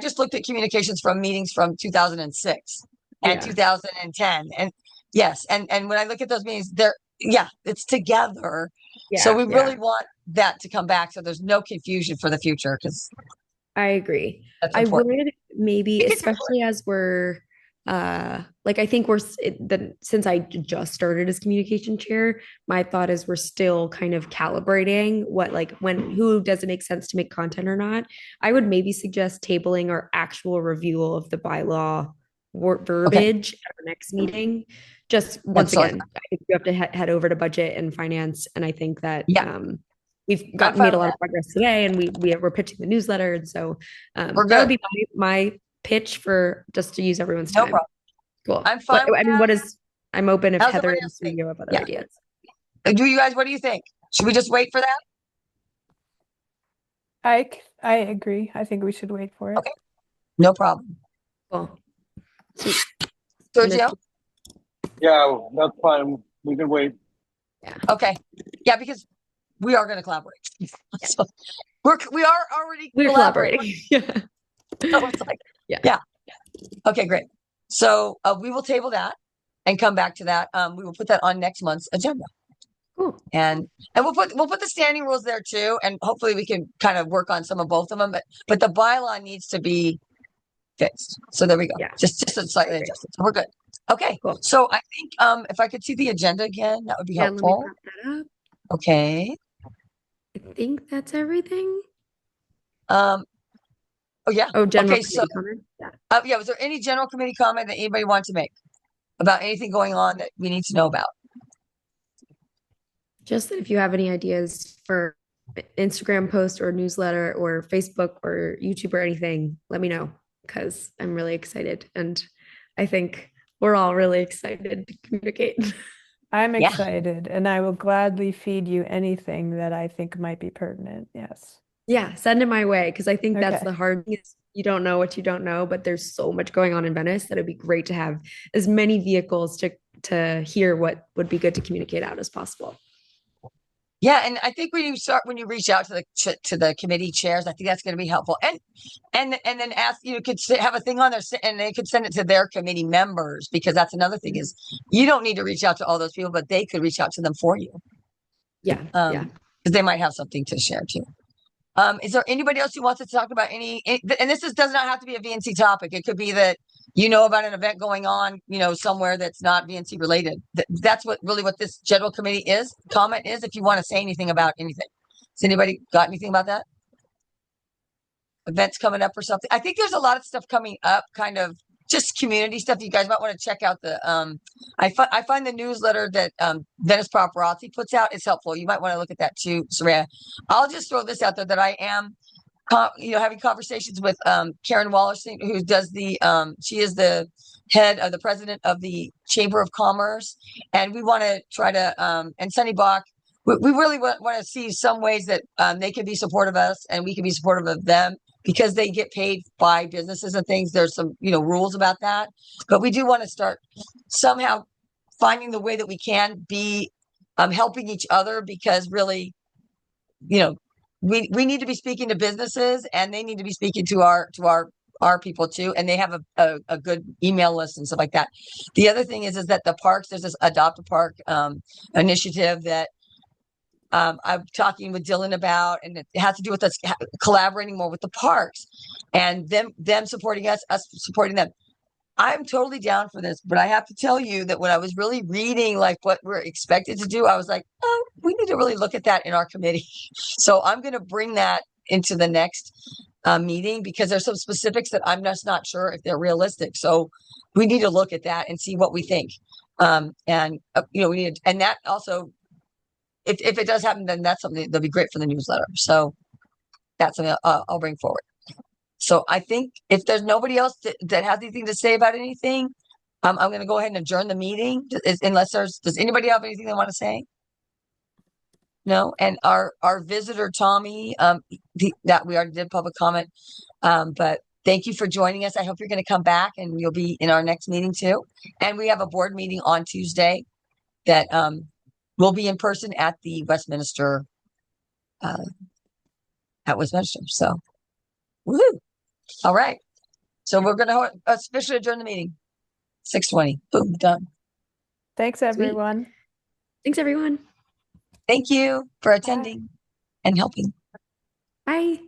just looked at communications from meetings from 2006 and 2010, and yes, and when I look at those meetings, it's together. So we really want that to come back, so there's no confusion for the future. Because I agree. I would maybe, especially as we're I think since I just started as communication chair, my thought is we're still kind of calibrating who does it make sense to make content or not. I would maybe suggest tabling our actual review of the bylaw verbiage at our next meeting. Just once again, I think you have to head over to budget and finance, and I think that we've made a lot of progress today, and we're pitching the newsletter, and so that would be my pitch for just to use everyone's time. No problem. Cool. I'm fine. I'm open if Heather and Studio have other ideas. What do you think? Should we just wait for that? I agree. I think we should wait for it. Okay. No problem. Cool. Sergio? Yeah, that's fine. We can wait. Yeah. Okay. Yeah, because we are going to collaborate. So we are already collaborating. Yeah. So it's like, yeah. Okay, great. So we will table that and come back to that. We will put that on next month's agenda. Cool. And we'll put the standing rules there too, and hopefully we can kind of work on some of both of them. But the bylaw needs to be fixed. So there we go. Yeah. Just slightly adjusted. So we're good. Okay. Cool. So I think if I could see the agenda again, that would be helpful. Let me wrap that up. Okay. I think that's everything. Oh, yeah. Oh, general Okay, so, committee comment? Yeah. yeah, was there any general committee comment that anybody wanted to make about anything going on that we need to know about? Just that if you have any ideas for Instagram post or newsletter or Facebook or YouTube or anything, let me know because I'm really excited. And I think we're all really excited to communicate. I'm Yeah. excited, and I will gladly feed you anything that I think might be pertinent. Yes. Yeah, send it my way because I think that's Okay. the hard thing is you don't know what you don't know, but there's so much going on in Venice that it'd be great to have as many vehicles to hear what would be good to communicate out as possible. Yeah, and I think when you reach out to the committee chairs, I think that's going to be helpful. And then ask, could have a thing on there and they could send it to their committee members, because that's another thing is you don't need to reach out to all those people, but they could reach out to them for you. Yeah. Because they might have something to share too. Is there anybody else who wants to talk about and this does not have to be a VNC topic. It could be that about an event going on, somewhere that's not VNC related. That's what this general committee comment is. If you want to say anything about anything, has anybody got anything about that? Events coming up or something? I think there's a lot of stuff coming up, kind of just community stuff. You guys might want to check out the I find the newsletter that Venice Paparazzi puts out is helpful. You might want to look at that too, Soraya. I'll just throw this out there that I am having conversations with Karen Wallerstein, who does she is the president of the Chamber of Commerce, and we want to try to and Sunny Bach. We really want to see some ways that they can be supportive of us and we can be supportive of them, because they get paid by businesses and things. There's some, rules about that, but we do want to start somehow finding the way that we can be helping each other, because really, we need to be speaking to businesses and they need to be speaking to our people too. And they have a good email list and stuff like that. The other thing is that the parks, there's this Adopt a Park initiative that I'm talking with Dylan about, and it has to do with us collaborating more with the parks and them supporting us supporting them. I'm totally down for this, but I have to tell you that when I was really reading like what we're expected to do, I was like, oh, we need to really look at that in our committee. So I'm going to bring that into the next meeting, because there's some specifics that I'm just not sure if they're realistic. So we need to look at that and see what we think. We need, and that also, if it does happen, then that's something that'll be great for the newsletter. So that's something I'll bring forward. So I think if there's nobody else that has anything to say about anything, I'm going to go ahead and adjourn the meeting. Unless does anybody have anything they want to say? No. And our visitor Tommy, that we already did public comment, but thank you for joining us. I hope you're going to come back and you'll be in our next meeting too. And we have a board meeting on Tuesday that will be in person at the Westminster. So, woo! All right. So we're going to officially adjourn the meeting. 6:20. Boom, done. Thanks, everyone. Thanks, everyone. Thank you for attending and helping. Bye.